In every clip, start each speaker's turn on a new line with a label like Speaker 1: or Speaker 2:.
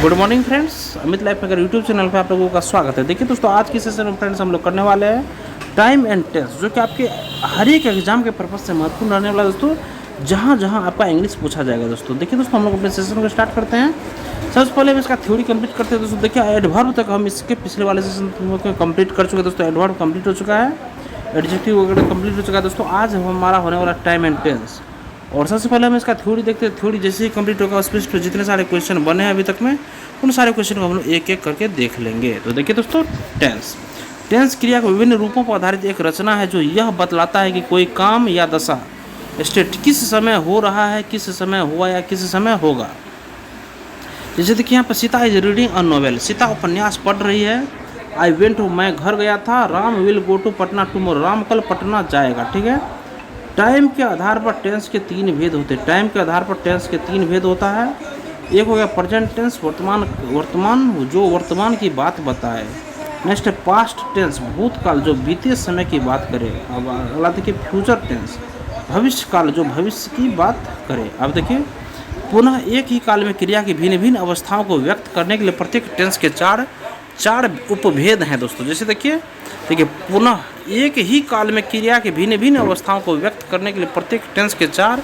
Speaker 1: Good morning friends, Amit life maker YouTube channel पे आप लोगों का स्वागत है। देखिए दोस्तों, आज की सेशन में फ्रेंड्स हम लोग करने वाले हैं टाइम एंड टेंस, जो कि आपके हर एक एग्जाम के पर्पज से महत्वपूर्ण रहने वाला है दोस्तों। जहाँ जहाँ आपका इंग्लिश पूछा जाएगा दोस्तों। देखिए दोस्तों, हम लोग अपने सेशन को स्टार्ट करते हैं। सबसे पहले हम इसका थ्योरी कंप्लीट करते हैं दोस्तों। देखिए, एडवर्ब तक हम इसके पिछले वाले सेशन में कंप्लीट कर चुके हैं दोस्तों। एडवर्ब कंप्लीट हो चुका है, एडजेक्टिव वगैरह कंप्लीट हो चुका है दोस्तों। आज हमारा होने वाला टाइम एंड टेंस। और सबसे पहले हम इसका थ्योरी देखते हैं। थ्योरी जैसे ही कंप्लीट होगा, उस पर जितने सारे क्वेश्चन बने हैं अभी तक में, उन सारे क्वेश्चन को हम लोग एक एक करके देख लेंगे। तो देखिए दोस्तों, टेंस टेंस क्रिया के विभिन्न रूपों पर आधारित एक रचना है जो यह बतलाता है कि कोई काम या दशा स्टेट किस समय हो रहा है, किस समय हुआ या किस समय होगा। जैसे देखिए यहाँ पर Sita is reading a novel, Sita उपन्यास पढ़ रही है। आई वेंट, मैं घर गया था। Ram will go to Patna tomorrow, Ram कल पटना जाएगा। ठीक है। टाइम के आधार पर टेंस के तीन भेद होते हैं। टाइम के आधार पर टेंस के तीन भेद होता है। एक हो गया प्रेजेंट टेंस, वर्तमान जो वर्तमान की बात बताए। नेक्स्ट है पास्ट टेंस, भूतकाल जो बीते समय की बात करे। अब अगला देखिए फ्यूचर टेंस, भविष्य काल जो भविष्य की बात करे। अब देखिए पुनः एक ही काल में क्रिया की भिन्न भिन्न अवस्थाओं को व्यक्त करने के लिए प्रत्येक टेंस के चार उपभेद हैं दोस्तों। जैसे देखिए पुनः एक ही काल में क्रिया की भिन्न भिन्न अवस्थाओं को व्यक्त करने के लिए प्रत्येक टेंस के चार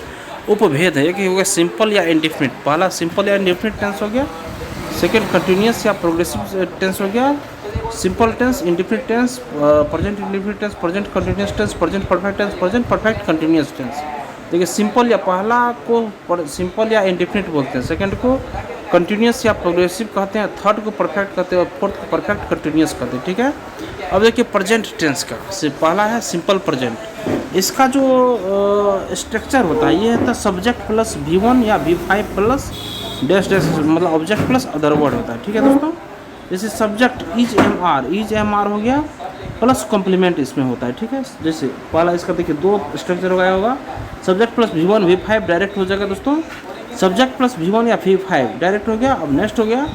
Speaker 1: उपभेद है। एक हो गया सिंपल या इंडेफिनिट, पहला सिंपल या इंडेफिनिट टेंस हो गया। सेकंड कंटिन्यूअस या प्रोग्रेसिव टेंस हो गया। Simple tense, indefinite tense, present indefinite tense, present continuous tense, present perfect tense, present perfect continuous tense. देखिए सिंपल या पहला को सिंपल या इंडेफिनिट बोलते हैं, सेकंड को कंटिन्यूस या प्रोग्रेसिव कहते हैं, थर्ड को परफेक्ट कहते हैं और फोर्थ को परफेक्ट कंटिन्यूस कहते हैं। ठीक है। अब देखिए प्रेजेंट टेंस का पहला है सिंपल प्रेजेंट। इसका जो स्ट्रक्चर होता है ये है सब्जेक्ट प्लस V1 या V5 प्लस डैश डैश, मतलब ऑब्जेक्ट प्लस अदर वर्ड होता है। ठीक है दोस्तों। जैसे सब्जेक्ट इज एम आर हो गया प्लस कॉम्प्लीमेंट इसमें होता है। ठीक है। जैसे पहला इसका देखिए दो स्ट्रक्चर हो गया होगा, subject plus V1 V5 direct हो जाएगा दोस्तों। सब्जेक्ट प्लस V1 या V5 डायरेक्ट हो गया। अब नेक्स्ट हो गया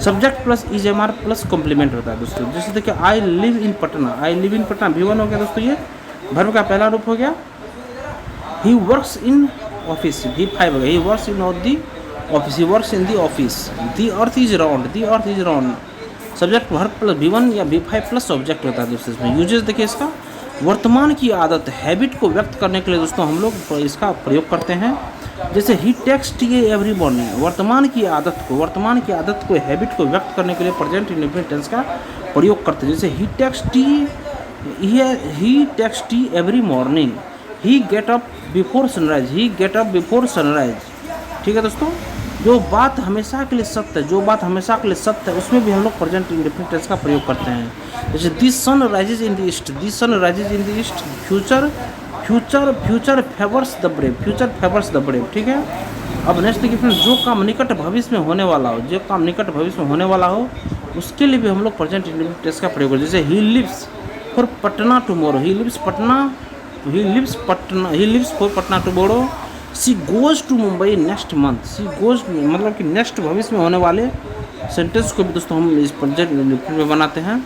Speaker 1: subject plus is am are plus complement होता है दोस्तों। जैसे देखिए I live in Patna, I live in Patna V1 हो गया दोस्तों, ये वर्ब का पहला रूप हो गया। He works in office V5 हो गया, he works in the office, he works in the office. The earth is round, the earth is round, subject verb plus V1 या V5 प्लस ऑब्जेक्ट होता है दोस्तों। इसमें यूजेस देखिए इसका वर्तमान की आदत, हैबिट को व्यक्त करने के लिए दोस्तों हम लोग इसका प्रयोग करते हैं। जैसे ही टेक्स्ट टी एवरी मॉर्निंग, वर्तमान की आदत को हैबिट को व्यक्त करने के लिए प्रेजेंट इंडेफिनिट टेंस का प्रयोग करते हैं। जैसे ही टेक्स्ट टी एवरी मॉर्निंग, ही गेट अप बिफोर सनराइज, ही गेट अप बिफोर सनराइज। ठीक है दोस्तों। जो बात हमेशा के लिए सत्य है, उसमें भी हम लोग प्रेजेंट इंडेफिनिट टेंस का प्रयोग करते हैं। जैसे this sun rises in the east, this sun rises in the east. Future favours the brave, ठीक है। अब नेक्स्ट देखिए फ्रेंड्स, जो काम निकट भविष्य में होने वाला हो, उसके लिए भी हम लोग प्रेजेंट इंडेफिनिट टेंस का प्रयोग करते हैं। जैसे he lives for Patna tomorrow, he lives for Patna tomorrow. She goes to Mumbai next month, she goes मतलब कि नेक्स्ट भविष्य में होने वाले सेंटेंस को भी दोस्तों हम इस प्रेजेंट इंडेफिनिट में बनाते हैं।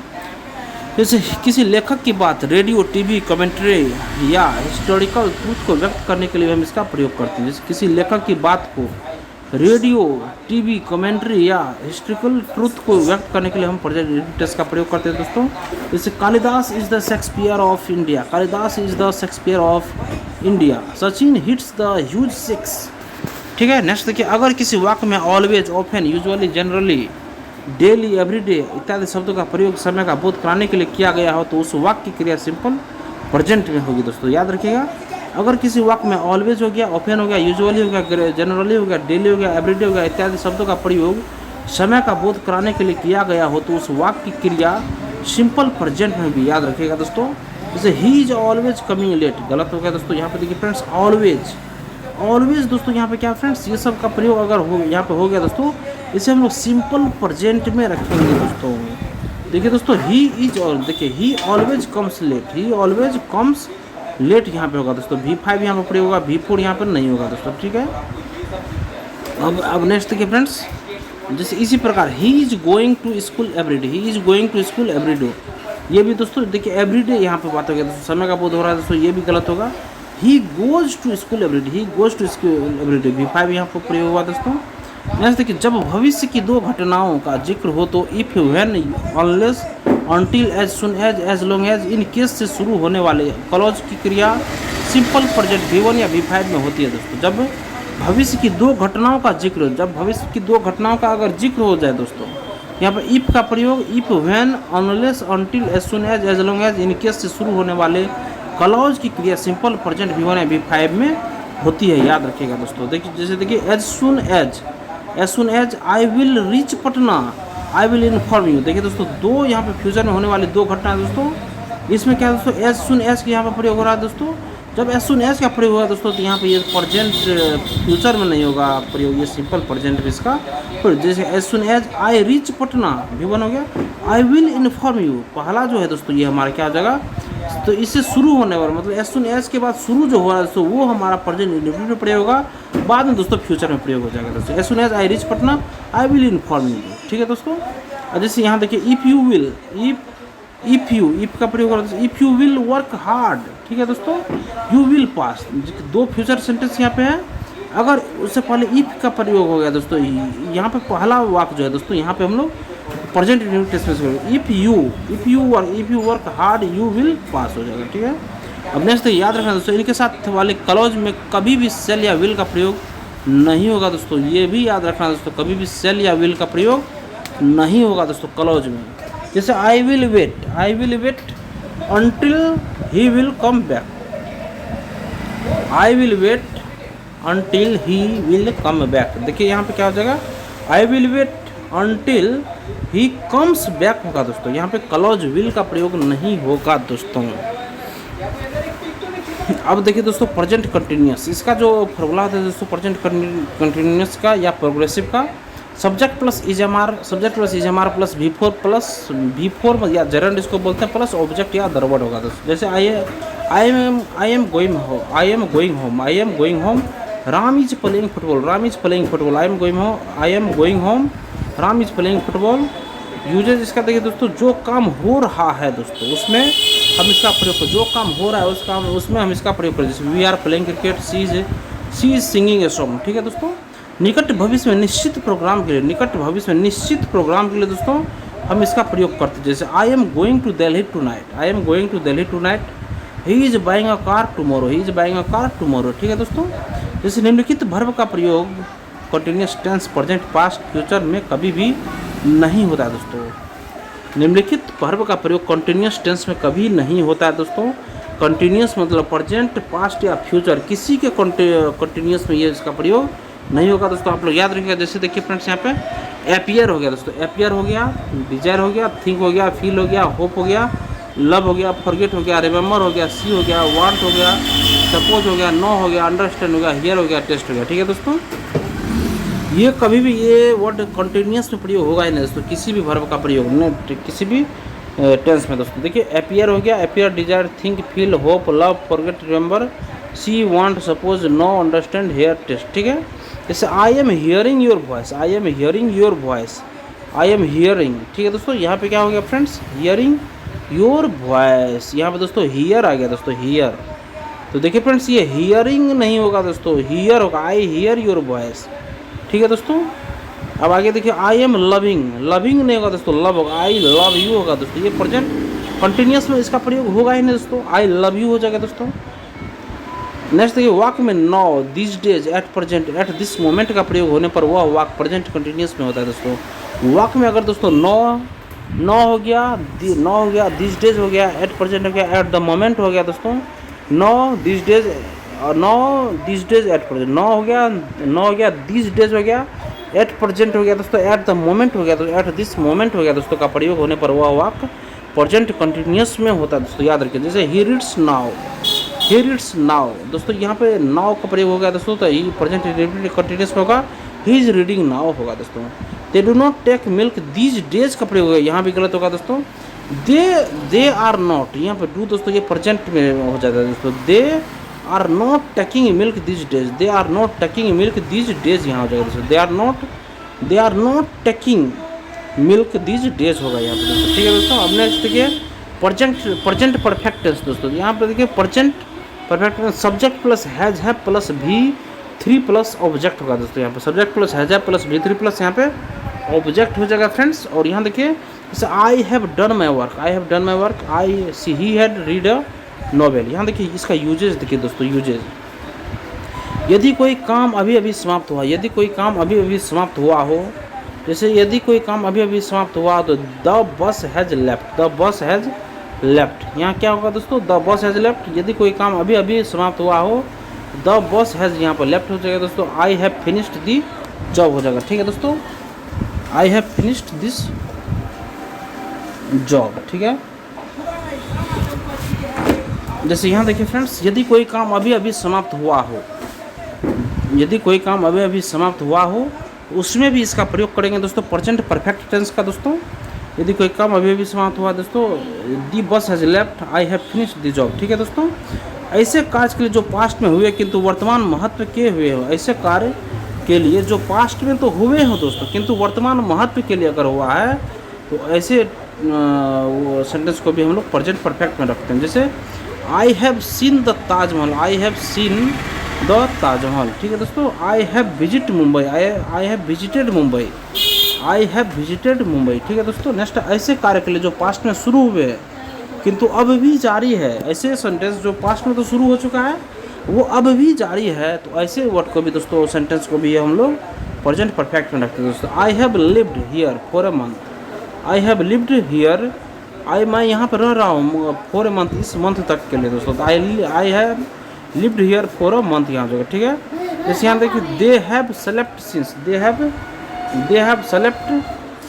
Speaker 1: जैसे किसी लेखक की बात रेडियो, टीवी, कमेंट्री या हिस्टोरिकल ट्रूथ को व्यक्त करने के लिए हम इसका प्रयोग करते हैं। जैसे किसी लेखक की बात को रेडियो, टीवी, कमेंट्री या हिस्टोरिकल ट्रूथ को व्यक्त करने के लिए हम प्रेजेंट इंडेफिनिट टेंस का प्रयोग करते हैं दोस्तों। जैसे Kalidas is the Shakespeare of India, Sachin hits the huge six. ठीक है। नेक्स्ट देखिए, अगर किसी वाक्य में always, often, usually, generally, daily, everyday इत्यादि शब्दों का प्रयोग समय का बोध कराने के लिए किया गया हो तो उस वाक्य की क्रिया सिंपल प्रेजेंट में होगी दोस्तों। याद रखिएगा, अगर किसी वाक्य में ऑलवेज हो गया, ऑफन हो गया, यूजुअली हो गया, जनरली हो गया, डेली हो गया, एवरीडे हो गया इत्यादि शब्दों का प्रयोग समय का बोध कराने के लिए किया गया हो तो उस वाक्य की क्रिया सिंपल प्रेजेंट में भी। याद रखिएगा दोस्तों। जैसे he is always coming late, गलत हो गया दोस्तों। यहाँ पे देखिए फ्रेंड्स, ऑलवेज दोस्तों यहाँ पे क्या फ्रेंड्स, ये सब का प्रयोग अगर यहाँ पे हो गया दोस्तों, इसे हम लोग सिंपल प्रेजेंट में रखेंगे दोस्तों। देखिए दोस्तों, ही इज, और देखिए ही ऑलवेज कम्स लेट यहाँ पे होगा दोस्तों। V5 यहाँ पर प्रयोग होगा, V4 यहाँ पर नहीं होगा दोस्तों। ठीक है। अब नेक्स्ट देखिए फ्रेंड्स, जैसे इसी प्रकार he is going to school everyday, ये भी दोस्तों देखिए एवरीडे यहाँ पे बात हो गया दोस्तों, समय का बोध हो रहा है दोस्तों, ये भी गलत होगा। He goes to school everyday, V5 यहाँ पर प्रयोग हुआ दोस्तों। नेक्स्ट देखिए, जब भविष्य की दो घटनाओं का जिक्र हो तो if, when, unless, until, as soon as, as long as, in case से शुरू होने वाले क्लॉज की क्रिया सिंपल प्रेजेंट V1 या V5 में होती है दोस्तों। जब भविष्य की दो घटनाओं का जिक्र, जब भविष्य की दो घटनाओं का अगर जिक्र हो जाए दोस्तों, यहाँ पर इफ का प्रयोग if, when, unless, until, as soon as, as long as, in case से शुरू होने वाले क्लॉज की क्रिया सिंपल प्रेजेंट V1 या V5 में होती है, याद रखिएगा दोस्तों। देखिए जैसे देखिए, as soon as I will reach Patna, I will inform you. देखिए दोस्तों, दो यहाँ पे फ्यूचर में होने वाली दो घटना दोस्तों, इसमें क्या दोस्तों, एज सुन एज के यहाँ पर प्रयोग हो रहा है दोस्तों। जब एज सुन एज का प्रयोग होगा दोस्तों, तो यहाँ पे ये प्रेजेंट फ्यूचर में नहीं होगा प्रयोग, ये सिंपल प्रेजेंट में इसका। फिर जैसे as soon as I reach Patna, V1 हो गया, आई विल इन्फॉर्म यू, पहला जो है दोस्तों ये हमारा क्या हो जाएगा, तो इससे शुरू होने वाला मतलब एज सुन एज के बाद शुरू जो हो रहा है दोस्तों, वो हमारा प्रेजेंट इंडेफिनिट में प्रयोग होगा, बाद में दोस्तों फ्यूचर में प्रयोग हो जाएगा दोस्तों। As soon as I reach Patna, I will inform you, ठीक है दोस्तों। और जैसे यहाँ देखिए, इफ़ यू विल, इफ़ का प्रयोग होगा, if you will work hard, ठीक है दोस्तों, यू विल पास। दो फ्यूचर सेंटेंस यहाँ पे है, अगर उससे पहले इफ़ का प्रयोग हो गया दोस्तों, यहाँ पे पहला वाक्य जो है दोस्तों, यहाँ पे हम लोग प्रेजेंट इंडेफिनिट में if you work hard you will pass हो जाएगा, ठीक है। अब नेक्स्ट तो याद रखना दोस्तों, इनके साथ वाले क्लॉज में कभी भी सेल या विल का प्रयोग नहीं होगा दोस्तों, ये भी याद रखना दोस्तों, कभी भी सेल या विल का प्रयोग नहीं होगा दोस्तों क्लॉज में। जैसे I will wait until he will come back, I will wait until he will come back. देखिए यहाँ पे क्या हो जाएगा, I will wait until he comes back होगा दोस्तों, यहाँ पे क्लॉज विल का प्रयोग नहीं होगा दोस्तों। अब देखिए दोस्तों, प्रेजेंट कंटिन्यूअस, इसका जो फॉर्मूला होता है दोस्तों प्रेजेंट कंटिन्यूअस का या प्रोग्रेसिव का, सब्जेक्ट प्लस इजमार प्लस V4 या जेरेंड इसको बोलते हैं, प्लस ऑब्जेक्ट या अदर वर्ड होगा दोस्तों। जैसे I am going home, Ram is playing football, I am going home, Ram is playing football. Uses इसका देखिए दोस्तों, जो काम हो रहा है दोस्तों उसमें हम इसका प्रयोग करें, जो काम हो रहा है उसमें हम इसका प्रयोग करें। जैसे we are playing cricket, she is singing a song, ठीक है दोस्तों। निकट भविष्य में निश्चित प्रोग्राम के लिए दोस्तों हम इसका प्रयोग करते हैं। जैसे I am going to Delhi tonight, he is buying a car tomorrow, ठीक है दोस्तों। जैसे निम्नलिखित वर्ब का प्रयोग continuous tense, present, past, future में कभी भी नहीं होता है दोस्तों। निम्नलिखित वर्ब का प्रयोग कंटिन्यूअस टेंस में कभी नहीं होता है दोस्तों। कंटिन्यूअस मतलब प्रेजेंट, पास्ट या फ्यूचर, किसी के कंटिन्यूअस में ये इसका प्रयोग नहीं होगा दोस्तों, आप लोग याद रखिएगा। जैसे देखिए फ्रेंड्स, यहाँ पे एपियर हो गया दोस्तों, एपियर हो गया, डिजायर हो गया, थिंक हो गया, फील हो गया, होप हो गया, लव हो गया, फॉरगेट हो गया, रिमेंबर हो गया, सी हो गया, वांट हो गया, सपोज हो गया, नो हो गया, अंडरस्टैंड हो गया, हियर हो गया, टेस्ट हो गया, ठीक है दोस्तों। ये कभी भी ये वर्ड कंटिन्यूअस में प्रयोग होगा ही नहीं दोस्तों, किसी भी वर्ब का प्रयोग नहीं किसी भी टेंस में दोस्तों। देखिए एपियर हो गया, appear, desire, think, feel, hope, love, forget, remember, see, want, suppose, know, understand, hear, taste, ठीक है। जैसे I am hearing your voice, ठीक है दोस्तों। यहाँ पे क्या हो गया फ्रेंड्स, हियरिंग योर वॉइस, यहाँ पे दोस्तों हियर आ गया दोस्तों, हियर। तो देखिए फ्रेंड्स, ये हियरिंग नहीं होगा दोस्तों, हियर होगा, आई हियर योर वॉइस, ठीक है दोस्तों। अब आगे देखिए, आई एम लविंग नहीं होगा दोस्तों, लव होगा, आई लव यू होगा दोस्तों। ये प्रेजेंट कंटिन्यूअस में इसका प्रयोग होगा ही नहीं दोस्तों, आई लव यू हो जाएगा दोस्तों। नेक्स्ट देखिए, वाक में now, this days, at present, at this moment का प्रयोग होने पर वह वाक प्रेजेंट कंटिन्यूअस में होता है दोस्तों। वाक में अगर दोस्तों नो हो गया, दिस डेज हो गया, एट प्रेजेंट हो गया, एट द मोमेंट हो गया दोस्तों। Now this days at present, now हो गया, दिस डेज हो गया, एट प्रेजेंट हो गया दोस्तों, एट द मोमेंट हो गया, तो एट दिस मोमेंट हो गया दोस्तों का प्रयोग होने पर वह वाक प्रेजेंट कंटिन्यूअस में होता है दोस्तों, याद रखिए। जैसे ही रीड्स नाउ दोस्तों, यहाँ पे नाउ का प्रयोग हो गया दोस्तों, तो ही प्रेजेंट कंटिन्यूअस में होगा, ही इज रीडिंग नाउ होगा दोस्तों। They do not take milk these days का प्रयोग होगा, यहाँ भी गलत होगा दोस्तों। दे आर नॉट, यहाँ पे डू दोस्तों ये प्रेजेंट में हो जाता है दोस्तों। They are not taking milk these days, यहाँ हो जाएगा दोस्तों। They are not taking milk these days होगा यहाँ पे दोस्तों, ठीक है दोस्तों। अब नेक्स्ट देखिए, प्रेजेंट परफेक्ट टेंस दोस्तों, यहाँ पे देखिए present perfect subject plus has है प्लस भी 3 प्लस ऑब्जेक्ट होगा दोस्तों। यहाँ पे subject plus has have plus बी 3 प्लस यहाँ पे ऑब्जेक्ट हो जाएगा फ्रेंड्स। और यहाँ देखिए जैसे I have done my work, I have done my work, I see he had read a novel. यहाँ देखिए इसका यूजेज देखिए दोस्तों, यूजेज यदि कोई काम अभी अभी समाप्त हुआ, यदि कोई काम अभी अभी समाप्त हुआ हो, जैसे यदि कोई काम अभी अभी समाप्त हुआ तो the bus has left, the bus has left. यहाँ क्या होगा दोस्तों, द बस हैज़ लेफ्ट। यदि कोई काम अभी अभी समाप्त हुआ हो, द बस हैज़ यहाँ पर लेफ्ट हो जाएगा दोस्तों। I have finished the job हो जाएगा, ठीक है दोस्तों, I have finished this job, ठीक है। जैसे यहाँ देखिए फ्रेंड्स, यदि कोई काम अभी अभी समाप्त हुआ हो, यदि कोई काम अभी अभी समाप्त हुआ हो, उसमें भी इसका प्रयोग करेंगे दोस्तों प्रेजेंट परफेक्ट टेंस का दोस्तों। यदि कोई काम अभी अभी समाप्त हुआ दोस्तों, दी बस has left, I have finished the job, ठीक है दोस्तों। ऐसे कार्य के लिए जो पास्ट में हुए किंतु वर्तमान महत्व के हुए हो, ऐसे कार्य के लिए जो पास्ट में तो हुए हो दोस्तों किंतु वर्तमान महत्व के लिए अगर हुआ है तो ऐसे सेंटेंस को भी हम लोग प्रेजेंट परफेक्ट में रखते हैं। जैसे I have seen the Taj Mahal, I have seen the Taj Mahal, ठीक है दोस्तों। I have visit Mumbai, I have visited Mumbai, I have visited Mumbai, ठीक है दोस्तों। नेक्स्ट, ऐसे कार्य के लिए जो पास्ट में शुरू हुए किंतु अब भी जारी है, ऐसे सेंटेंस जो पास्ट में तो शुरू हो चुका है वो अब भी जारी है, तो ऐसे वर्ड को भी दोस्तों, सेंटेंस को भी हम लोग प्रेजेंट परफेक्ट में रखते हैं दोस्तों। I have lived here for a month, I have lived here, मैं यहाँ पर रह रहा हूँ फॉर अ मंथ, इस मंथ तक के लिए दोस्तों। I have lived here for a month यहाँ जगह, ठीक है। जैसे यहाँ देखिए they have slept since, they have slept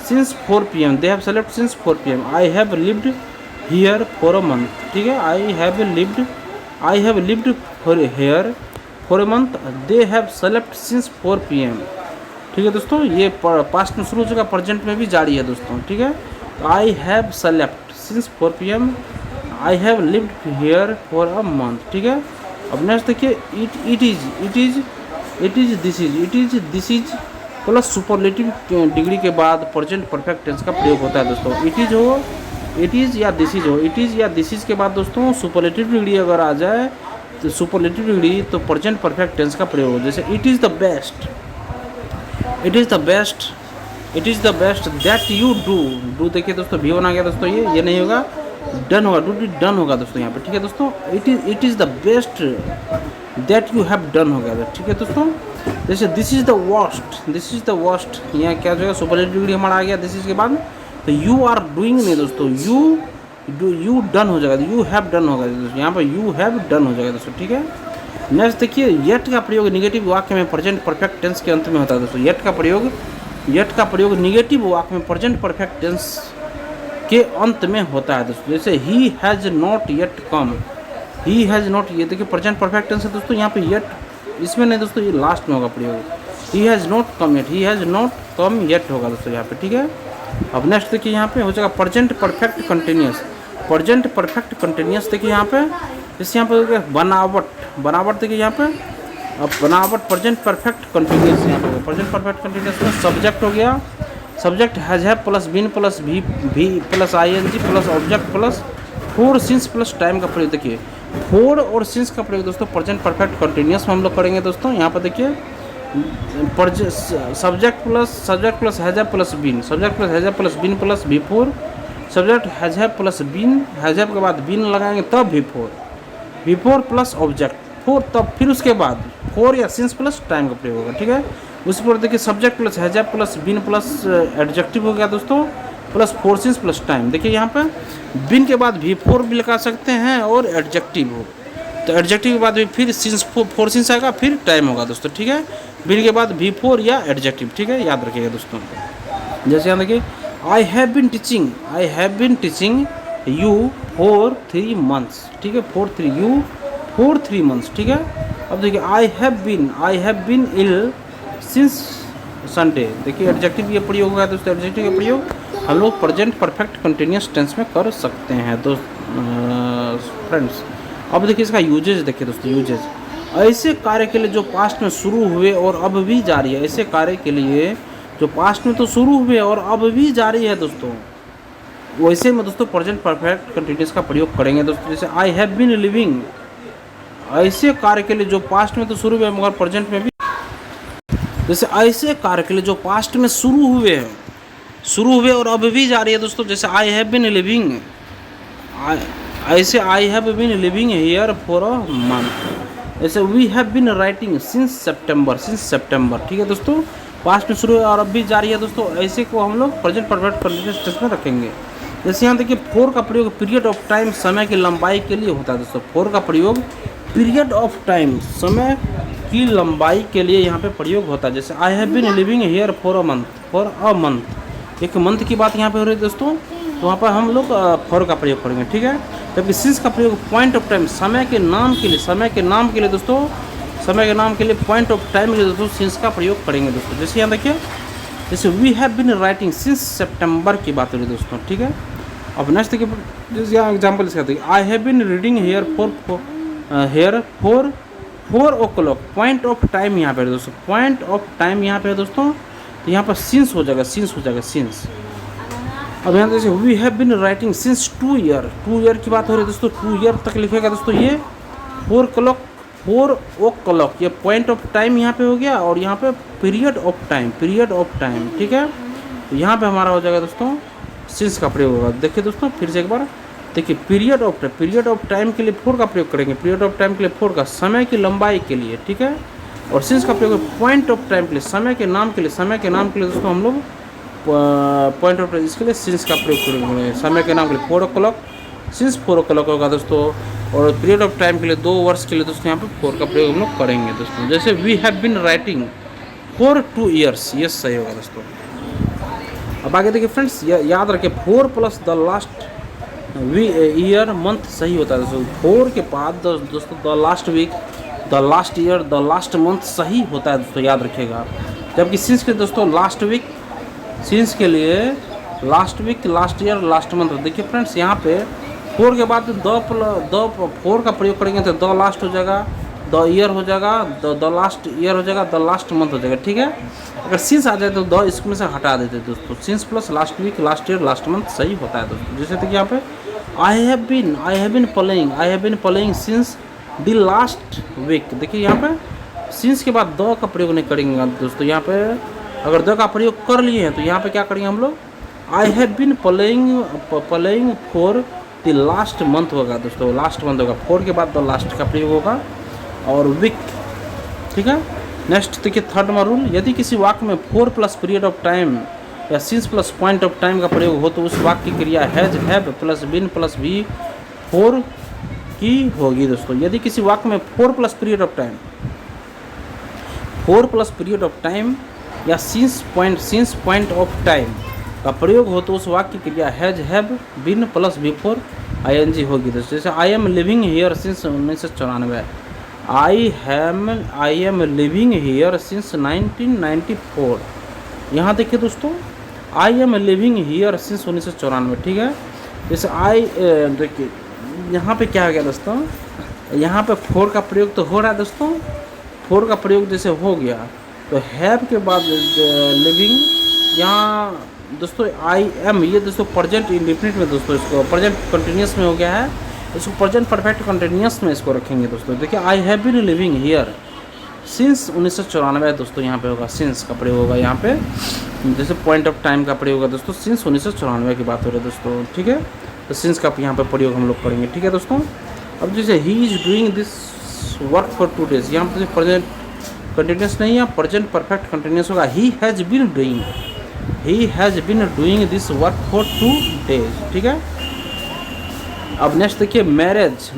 Speaker 1: since 4 PM, they have slept since 4 PM, I have lived here for a month, ठीक है। I have lived for here for a month, they have slept since 4 PM, ठीक है दोस्तों। ये past में शुरू हो चुका, प्रेजेंट में भी जारी है दोस्तों, ठीक है। I have slept since 4 PM, I have lived here for a month, ठीक है। अब नेक्स्ट देखिए it is this is plus superlative degree के बाद प्रेजेंट परफेक्ट टेंस का प्रयोग होता है दोस्तों। इट इज या दिस इज हो, इट इज या दिस इज के बाद दोस्तों सुपरलेटिव डिग्री अगर आ जाए तो सुपरलेटिव डिग्री तो प्रेजेंट परफेक्ट टेंस का प्रयोग हो। जैसे it is the best, it is the best that you do देखिए दोस्तों, भी होना गया दोस्तों, ये नहीं होगा, डन होगा, डन होगा दोस्तों यहाँ पे, ठीक है दोस्तों। It is the best that you have done हो गया, ठीक है दोस्तों। जैसे दिस इज़ द वर्स्ट, यहाँ क्या जो है सुपरलेटिव डिग्री हमारा आ गया दिस इज के बाद, तो यू आर डूइंग नहीं दोस्तों, यू डन हो जाएगा, यू हैव डन होगा दोस्तों, यहाँ पर यू हैव डन हो जाएगा दोस्तों, ठीक है। नेक्स्ट देखिए येट का प्रयोग निगेटिव वाक्य में प्रेजेंट परफेक्ट टेंस के अंत में होता है दोस्तों। येट का प्रयोग निगेटिव वाक्य में प्रेजेंट परफेक्ट टेंस के अंत में होता है दोस्तों। जैसे ही has not yet come, he has not, ये देखिए प्रेजेंट परफेक्ट टेंस है दोस्तों, यहाँ पे येट इसमें नहीं दोस्तों, ये लास्ट में होगा प्रयोग। ही has not come yet, he has not come yet होगा दोस्तों यहाँ पे, ठीक है। अब नेक्स्ट देखिए यहाँ पे हो जाएगा present perfect continuous, present perfect continuous देखिए यहाँ पे, जैसे यहाँ पे हो गया बनावट देखिए यहाँ पे, अब बनावट प्रेजेंट परफेक्ट कंटिन्यूस, यहाँ पे प्रेजेंट परफेक्ट कंटिन्यूस में सब्जेक्ट हो गया, subject has have plus been plus V plus ING plus object plus for since plus time का प्रयोग। देखिए फोर और सिंस का प्रयोग दोस्तों प्रेजेंट परफेक्ट कंटिन्यूस में हम लोग करेंगे दोस्तों। यहाँ पर देखिए subject plus has have plus been, subject plus has have plus been plus before, subject has have plus been, has have के बाद बीन लगाएंगे तब बिफोर प्लस ऑब्जेक्ट फोर, तब फिर उसके बाद फोर या सिंस प्लस टाइम का प्रयोग होगा, ठीक है। उसी पर देखिए subject plus has have plus been plus adjective हो गया दोस्तों plus for since plus time. देखिए यहाँ पे बीन के बाद भी फोर भी लगा सकते हैं और एडजेक्टिव हो, तो एडजेक्टिव के बाद भी फिर सिंस फोर सिंस आएगा फिर टाइम होगा दोस्तों, ठीक है। बीन के बाद भी फोर या एडजेक्टिव, ठीक है, याद रखिएगा दोस्तों। जैसे यहाँ देखिए I have been teaching you for 3 months, ठीक है, फॉर 3 months, ठीक है। अब देखिए I have been ill since Sunday, देखिए एडजेक्टिव ये प्रयोग होगा दोस्तों, एडजेक्टिव का प्रयोग हम लोग प्रेजेंट परफेक्ट कंटिन्यूस टेंस में कर सकते हैं फ्रेंड्स। अब देखिए इसका यूजेज देखिए दोस्तों, यूजेज ऐसे कार्य के लिए जो पास्ट में शुरू हुए और अब भी जारी है, ऐसे कार्य के लिए जो पास्ट में तो शुरू हुए और अब भी जारी है दोस्तों, वैसे में दोस्तों प्रेजेंट परफेक्ट कंटिन्यूस का प्रयोग करेंगे दोस्तों। जैसे आई हैव बीन लिविंग, ऐसे कार्य के लिए जो पास्ट में तो शुरू हुए मगर प्रेजेंट में भी जैसे ऐसे कार्य के लिए जो पास्ट में शुरू हुए और अब भी जारी है दोस्तों। जैसे आई हैव बीन लिविंग, ऐसे I have been living here for a month. ऐसे we have been writing since September. ठीक है दोस्तों, पास्ट में शुरू है और अब भी जारी है दोस्तों। ऐसे को हम लोग प्रेजेंट परफेक्ट कंटीन्यूअस टेंस में रखेंगे। जैसे यहाँ देखिए फॉर का प्रयोग पीरियड ऑफ टाइम, समय की लंबाई के लिए होता है दोस्तों। फॉर का प्रयोग पीरियड ऑफ टाइम, समय की लंबाई के लिए यहाँ पे प्रयोग होता है। जैसे I have been living here for a month, एक मंथ की बात यहाँ पे हो रही है दोस्तों, तो वहाँ पर हम लोग फॉर का प्रयोग करेंगे। ठीक है, जबकि सिंस का प्रयोग पॉइंट ऑफ टाइम, समय के नाम के लिए दोस्तों, समय के नाम के लिए, पॉइंट ऑफ टाइम के लिए दोस्तों सिंस का प्रयोग करेंगे दोस्तों। जैसे यहाँ देखिए, जैसे we have been writing since September की बात हो रही है दोस्तों। ठीक है, अब नेक्स्ट देखिए, जैसे यहाँ एग्जाम्पल इसका देखिए, I have been reading here for 4 o'clock। Point of time यहाँ पे है दोस्तों, पॉइंट ऑफ टाइम यहाँ पे है दोस्तों, तो यहाँ पर सिंस हो जाएगा, सिंस। अब यहाँ जैसे we have been writing since 2 year की बात हो रही है दोस्तों, 2 ईयर तक लिखेगा दोस्तों। ये 4 o'clock ये पॉइंट ऑफ टाइम यहाँ पे हो गया, और यहाँ पे पीरियड ऑफ टाइम। ठीक है, तो यहाँ पे हमारा हो जाएगा दोस्तों सिंस का प्रयोग होगा। देखिए दोस्तों फिर से एक बार देखिए, पीरियड ऑफ टाइम के लिए फॉर का प्रयोग करेंगे, पीरियड ऑफ टाइम के लिए फॉर का, समय की लंबाई के लिए। ठीक है, और सिंस का प्रयोग पॉइंट ऑफ टाइम के लिए, समय के नाम के लिए दोस्तों हम लोग पॉइंट ऑफ टाइम, इसके लिए सिंस का प्रयोग करेंगे। समय के नाम के लिए 4 o'clock, सिंस 4 o'clock होगा दोस्तों, और पीरियड ऑफ टाइम के लिए 2 वर्ष के लिए दोस्तों यहाँ पे फॉर का प्रयोग हम लोग करेंगे दोस्तों। जैसे we have been writing for 2 years, ये सही होगा दोस्तों। अब आगे देखिए फ्रेंड्स, याद रखें 4 plus the last year month सही होता है दोस्तों। 4 के बाद दोस्तों the last week, the last year, the last month सही होता है दोस्तों, याद रखिएगा। जबकि सिंस के दोस्तों लास्ट वीक, सिंस के लिए last week, last year, last month. देखिए फ्रेंड्स यहाँ पे 4 के बाद द 4 का प्रयोग करेंगे तो द लास्ट हो जाएगा, द ईयर हो जाएगा, द लास्ट ईयर हो जाएगा, द लास्ट मंथ हो जाएगा। ठीक है, अगर सिंस आ जाए तो द इसमें से हटा देते दोस्तों। Since plus last week, last year, last month सही होता है दोस्तों। जैसे देखिए यहाँ पे I have been playing since the last week. देखिए यहाँ पे सिंस के बाद द का प्रयोग नहीं करेंगे दोस्तों। यहाँ पे अगर द का प्रयोग कर लिए हैं तो यहाँ पे क्या करेंगे हम लोग, I have been playing for the last month होगा दोस्तों, लास्ट मंथ होगा। 4 के बाद द लास्ट का प्रयोग होगा, और वीक। ठीक है, नेक्स्ट देखिए थर्ड नंबर रूल, यदि किसी वाक्य में 4 प्लस पीरियड ऑफ टाइम या since plus point of time का प्रयोग हो तो उस वाक्य की क्रिया has, have plus been plus भी 4 की होगी दोस्तों। यदि किसी वाक्य में 4 प्लस पीरियड ऑफ टाइम या सिंस पॉइंट ऑफ टाइम का प्रयोग हो तो उस वाक्य की क्रिया has, have, been plus before ing होगी दोस्तों। जैसे I am living here since 1994, I am living here since 1994। यहाँ देखिए दोस्तों, I am living here since 1994। ठीक है, जैसे देखिए यहाँ पे क्या हो गया दोस्तों, यहाँ पे 4 का प्रयोग तो हो रहा है दोस्तों। 4 का प्रयोग जैसे हो गया तो हैव के बाद लिविंग, यहाँ दोस्तों आई एम, ये दोस्तों प्रेजेंट इंडेफिनिट में दोस्तों, इसको प्रेजेंट कंटिन्यूस में हो गया है, इसको प्रेजेंट परफेक्ट कंटिन्यूस में इसको रखेंगे दोस्तों। देखिए I have been living here since 1994 दोस्तों, यहाँ पे होगा सिंस का प्रयोग होगा। यहाँ पे जैसे पॉइंट ऑफ टाइम का प्रयोग होगा दोस्तों, सिंस 1994 की बात हो रही है दोस्तों। ठीक है, तो सिंस का यहाँ पे प्रयोग हम लोग करेंगे। ठीक है दोस्तों, अब जैसे he is doing this work for 2 days, यहाँ पे प्रेजेंट कंटिन्यूस नहीं है, प्रेजेंट परफेक्ट कंटिन्यूस होगा। He has been doing this work for 2 days। ठीक है, अब नेक्स्ट देखिए marriage,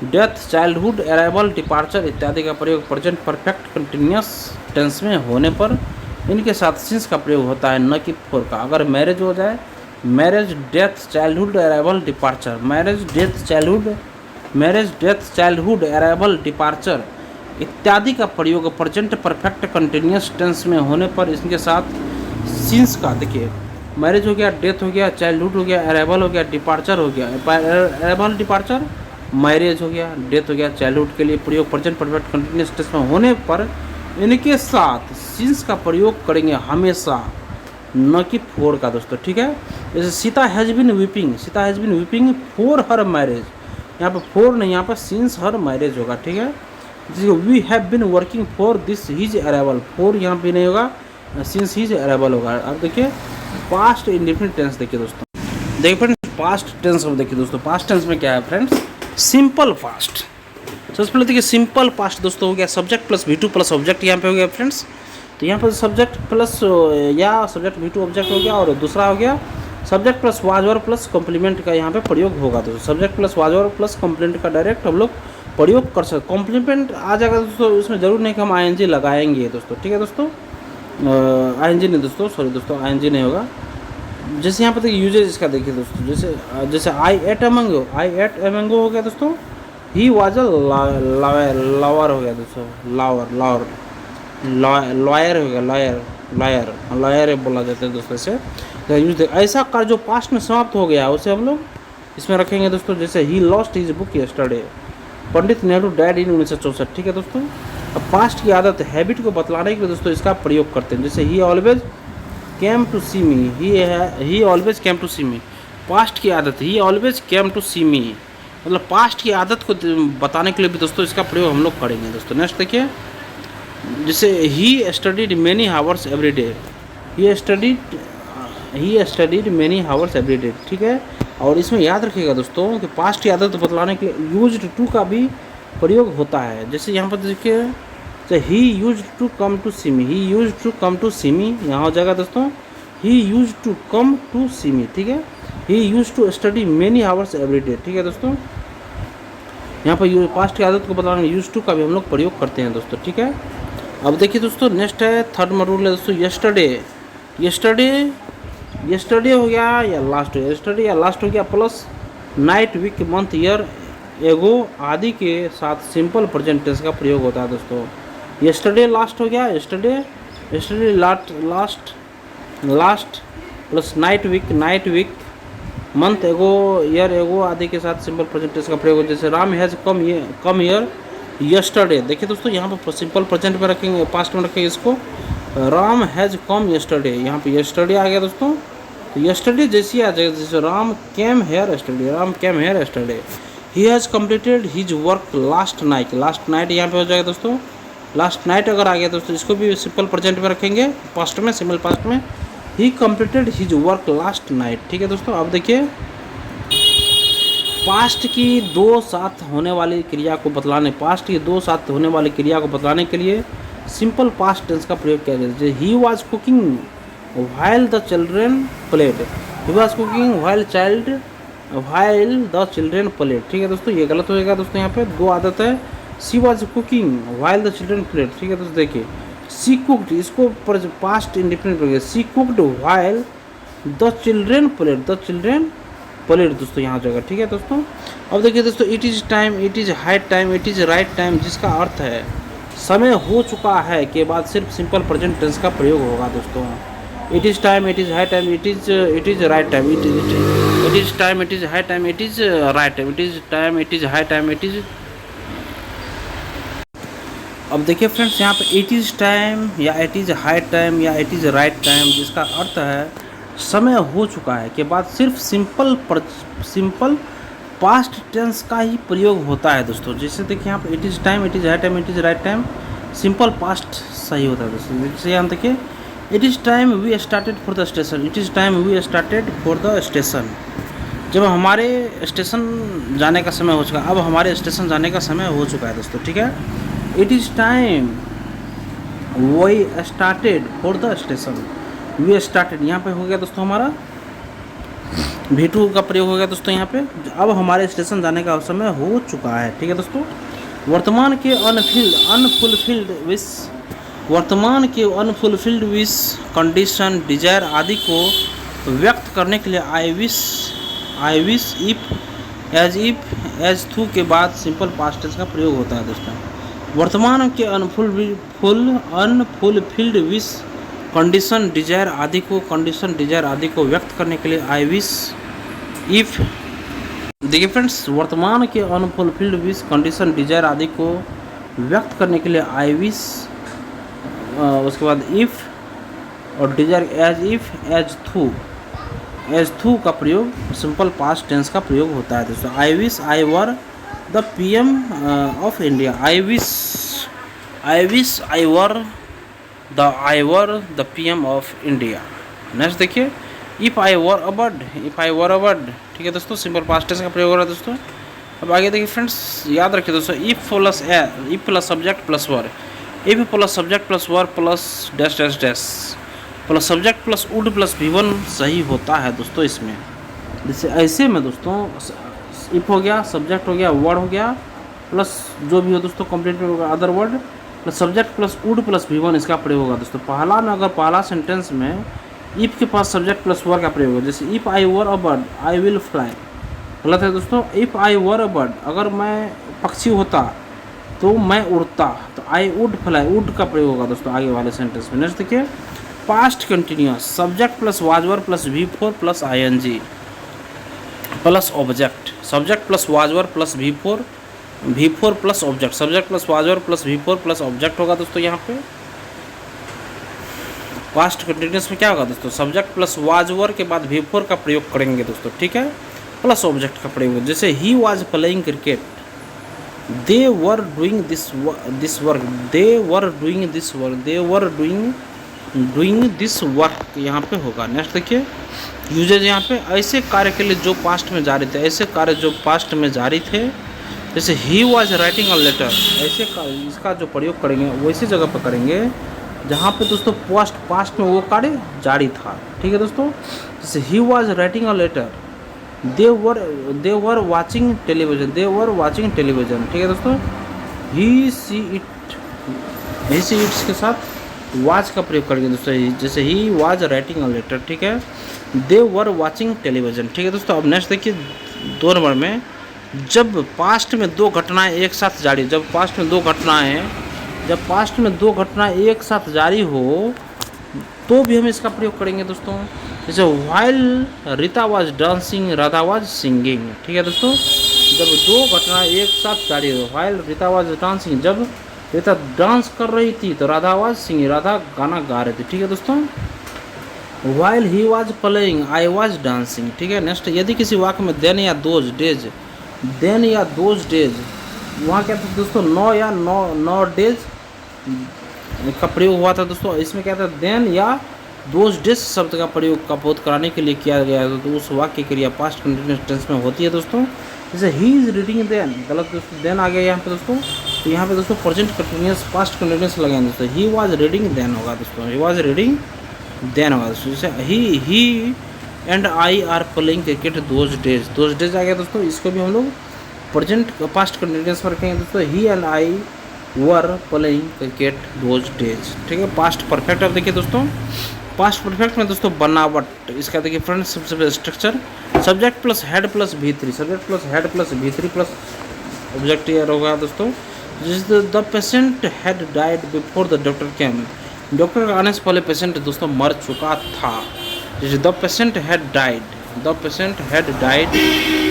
Speaker 1: death, childhood, arrival, departure इत्यादि का प्रयोग प्रेजेंट परफेक्ट कंटिन्यूस टेंस में होने पर इनके साथ सिंस का प्रयोग होता है, न कि फॉर का। अगर मैरिज हो जाए, marriage, death, childhood, arrival, departure, marriage, death, childhood, arrival, departure इत्यादि का प्रयोग प्रेजेंट परफेक्ट कंटिन्यूस टेंस में होने पर इनके साथ सिंस का, देखिए मैरिज हो गया, डेथ हो गया, चाइल्डहुड हो गया, अराइवल हो गया, डिपार्चर हो गया, अराइवल, डिपार्चर, मैरिज हो गया, डेथ हो गया, चाइल्डहुड के लिए प्रयोग प्रेजेंट परफेक्ट कंटिन्यूस टेंस में होने पर इनके साथ सिंस का प्रयोग करेंगे हमेशा, न कि फॉर का दोस्तों। ठीक है, जैसे Sita has been weeping for her marriage, यहाँ पर फॉर नहीं, यहाँ पर सिंस हर मैरिज होगा। ठीक है, we have been working for this his arrival, for यहाँ पे नहीं होगा, सिंस हिज अराइवल होगा। अब देखिए पास्ट इंडेफिनिट टेंस देखिए दोस्तों, देखिए फ्रेंड्स पास्ट टेंस। अब देखिए दोस्तों पास्ट टेंस में क्या है फ्रेंड्स, सिंपल पास्ट। सबसे पहले देखिए सिंपल पास्ट दोस्तों हो गया subject plus V2 plus object यहाँ पे हो गया फ्रेंड्स। तो यहाँ पर सब्जेक्ट प्लस या सब्जेक्ट V2 ऑब्जेक्ट हो गया, और दूसरा हो गया subject plus was were plus complement का यहाँ पे प्रयोग होगा दोस्तों। Subject plus was were plus complement का डायरेक्ट हम लोग प्रयोग कर सकते। कॉम्प्लीमेंट आ जाएगा दोस्तों, इसमें जरूर नहीं कि हम ING लगाएंगे दोस्तों, ठीक है दोस्तों। ING नहीं दोस्तों, सॉरी दोस्तों ING नहीं होगा। जैसे यहाँ पर देखिए यूजेज इसका देखिए दोस्तों, जैसे I ate a mango, I ate a mango हो गया दोस्तों। ही वाज अ लॉयर हो गया दोस्तों, लॉयर हो गया, लॉयर बोला जाता है दोस्तों से। तो यूज ऐसा कर जो पास्ट में समाप्त हो गया उसे हम लोग इसमें रखेंगे दोस्तों। जैसे he lost his book yesterday, Pandit Nehru died in 1964, ठीक है दोस्तों। अब पास्ट की आदत हैबिट को बतलाने के लिए दोस्तों इसका प्रयोग करते हैं। जैसे he always came to see me, he always came to see me, past की आदत ही ऑलवेज केम टू सी मी, मतलब पास्ट की आदत को बताने के लिए भी दोस्तों इसका प्रयोग हम लोग करेंगे दोस्तों। नेक्स्ट देखिए, जैसे he studied many hours every day, he studied many hours every day, ठीक है। और इसमें याद रखिएगा दोस्तों कि पास्ट की आदत बतलाने के लिए यूज्ड टू का भी प्रयोग होता है। जैसे यहाँ पर देखिए, he used to come to see me, he used to come to see me, यहाँ हो जाएगा दोस्तों he used to come to see me, ठीक है। He used to study many hours every day, ठीक है दोस्तों। यहाँ पर पास्ट की आदत को बताने में यूज्ड टू का भी हम लोग प्रयोग करते हैं दोस्तों, ठीक है। अब देखिए दोस्तों नेक्स्ट है थर्ड रूल है दोस्तों, यस्टरडे हो गया या लास्ट हो गया, यस्टरडे या लास्ट हो गया plus night week month year ago आदि के साथ सिंपल प्रेजेंट टेंस का प्रयोग होता है दोस्तों। यस्टरडे लास्ट हो गया, yesterday last plus night week month ago year ago आदि के साथ सिंपल प्रेजेंट टेंस का प्रयोग होता है। जैसे Ram has come year yesterday, देखिए दोस्तों यहाँ पर सिंपल प्रेजेंट में रखेंगे, पास्ट में रखेंगे इसको। राम हैज़ कम यस्टरडे, यहाँ पे यस्टरडे आ गया दोस्तों। तो यस्टरडे जैसी आ जाएगा, जैसे Ram came here yesterday, he has completed his work last night यहाँ पे हो जाएगा दोस्तों। लास्ट नाइट अगर आ गया दोस्तों इसको भी सिंपल प्रेजेंट में रखेंगे, पास्ट में, सिंपल पास्ट में। He completed his work last night, ठीक है दोस्तों। अब देखिए पास्ट की दो साथ होने वाली क्रिया को बतलाने, पास्ट की दो साथ होने वाली क्रिया को बतलाने के लिए सिंपल पास्ट टेंस का प्रयोग किया जाता है। He was cooking while the children played, he was cooking while the children played, ठीक है दोस्तों। ये गलत होएगा दोस्तों, यहाँ पे दो आदत है। She was cooking while the children played, ठीक है दोस्तों। देखिए सी कुकड, इसको past independent, she cooked while the children played दोस्तों यहाँ जगह, ठीक है दोस्तों। अब देखिए दोस्तों, it is time, it is high time, it is right time, जिसका अर्थ है समय हो चुका है के बाद सिर्फ सिंपल प्रेजेंट टेंस का प्रयोग होगा दोस्तों। It is time, it is high time, it is right time, it is time, it is high time, it is right time, it is time, it is high time, it is. अब देखिए friends यहाँ पे it is time या it is high time या it is right time, जिसका अर्थ है समय हो चुका है के बाद सिर्फ सिंपल पास्ट टेंस का ही प्रयोग होता है दोस्तों। जैसे देखिए यहाँ पर it is time, it is high time, it is right time, simple past सही होता है दोस्तों। जैसे यहाँ देखिए it is time we started for the station, it is time we started for the station, जब हमारे स्टेशन जाने का समय हो चुका, अब हमारे स्टेशन जाने का समय हो चुका है दोस्तों, ठीक है। It is time we started for the station, we started यहाँ पे हो गया दोस्तों हमारा V2 का प्रयोग हो गया दोस्तों यहाँ पे। अब हमारे स्टेशन जाने का समय हो चुका है, ठीक है दोस्तों। वर्तमान के अनफुलफिल्ड विश, कंडीशन, डिजायर आदि को व्यक्त करने के लिए आई विश, इफ, एज थू के बाद सिंपल पास्ट टेंस का प्रयोग होता है दोस्तों। वर्तमान के अनफुलफिल्ड विश, कंडीशन, डिजायर आदि को व्यक्त करने के लिए आई विश, इफ। देखिए फ्रेंड्स, वर्तमान के अनफुलफिल्ड विश, कंडीशन, डिजायर आदि को व्यक्त करने के लिए आई विश, उसके बाद इफ और डिजायर, एज इफ, एज थू का प्रयोग सिंपल पास्ट टेंस का प्रयोग होता है दोस्तों। I wish I were the PM of India, I wish I wish I were the PM of India. Next देखिए, if I were a bird, if I were a bird, ठीक है दोस्तों, simple past tense का प्रयोग हो रहा है दोस्तों। अब आगे देखिए फ्रेंड्स, याद रखिए दोस्तों, if plus subject plus verb, if plus subject plus verb plus dash dash dash plus subject plus would plus V1 सही होता है दोस्तों इसमें। जैसे ऐसे में दोस्तों, इफ हो गया, सब्जेक्ट हो गया, वर्ड हो गया, प्लस जो भी हो दोस्तों कंप्लीट में होगा other word, plus subject plus would plus V1 इसका प्रयोग होगा दोस्तों। पहला में अगर पहला सेंटेंस में इफ के पास सब्जेक्ट प्लस वर्ड का प्रयोग है, जैसे if I were a bird I will fly, गलत है दोस्तों। If I were a bird, अगर मैं पक्षी होता तो मैं उड़ता, तो आई वुड फ्लाई, वुड का प्रयोग होगा दोस्तों आगे वाले सेंटेंस में। नेक्स्ट देखिए, past continuous, subject plus was verb plus V4 plus ING plus object, subject plus was verb plus V4 plus object, subject plus was verb plus V4 plus object होगा दोस्तों। यहाँ पे पास्ट कंटिन्यूअस में क्या होगा दोस्तों, subject plus was verb के बाद V4 का प्रयोग करेंगे दोस्तों, ठीक है, प्लस ऑब्जेक्ट का प्रयोग। जैसे he was playing cricket, they were doing this work, they were doing this work, they were doing this work यहाँ पे होगा। नेक्स्ट देखिए, यूजेज यहाँ पे ऐसे कार्य के लिए जो पास्ट में जारी थे, ऐसे कार्य जो पास्ट में जारी थे, जैसे he was writing a letter, ऐसे इसका जो प्रयोग करेंगे वैसी जगह पर करेंगे जहाँ पे दोस्तों पास्ट में वो कार्य जारी था, ठीक है दोस्तों। जैसे he was writing a letter, they were watching television, they were watching television, ठीक है दोस्तों। ही सी इट्स के साथ वाच का प्रयोग करेंगे दोस्तों, जैसे he was writing a letter, ठीक है, दे वर वाचिंग टेलीविजन, ठीक है दोस्तों। अब नेक्स्ट देखिए 2 नंबर में, जब पास्ट में 2 घटनाएं एक साथ जारी, जब पास्ट में 2 घटनाएं एक साथ जारी हो तो भी हम इसका प्रयोग करेंगे दोस्तों। जैसे while Rita was dancing Radha was singing, ठीक है दोस्तों। जब 2 घटनाएं एक साथ जारी हो, व्हाइल रीता वाज डांसिंग, जब रीता डांस कर रही थी तो राधा वाज सिंगिंग, राधा गाना गा रही थी, ठीक है दोस्तों। While he was playing I was dancing, ठीक है। नेक्स्ट, यदि किसी वाक्य में देन या दोज डेज, वहाँ क्या था दोस्तों, 9 डेज का प्रयोग हुआ था दोस्तों। इसमें क्या था, देन या दोज डेज शब्द का प्रयोग का बोध कराने के लिए किया गया है, तो उस वाक्य क्रिया पास्ट कंटिन्यूअस टेंस में होती है दोस्तों। जैसे ही इज रीडिंग देन, गलत दोस्तों, देन आ गया यहाँ पे दोस्तों, तो यहाँ पे दोस्तों प्रेजेंट कंटिन्यूअस पास्ट कंटिन्यूअस लगाएंगे दोस्तों। ही वाज रीडिंग देन होगा दोस्तों, ही वाज रीडिंग देन होगा दोस्तों। जैसे he and I are playing cricket those days आ गया दोस्तों, इसको भी हम लोग प्रेजेंट पास्ट कंटिन्यूअस में रखेंगे दोस्तों। He and I were playing cricket those days, ठीक है। पास्ट परफेक्ट, अब देखिए दोस्तों, पास्ट परफेक्ट में दोस्तों बनावट, इसका देखिए फ्रेंड्स सबसे पहले structure, subject plus head plus V3, subject plus head plus V3 plus object ईयर होगा दोस्तों। जैसे the patient had died before the doctor came, doctor के आने से पहले पेशेंट दोस्तों मर चुका था। जैसे the patient had died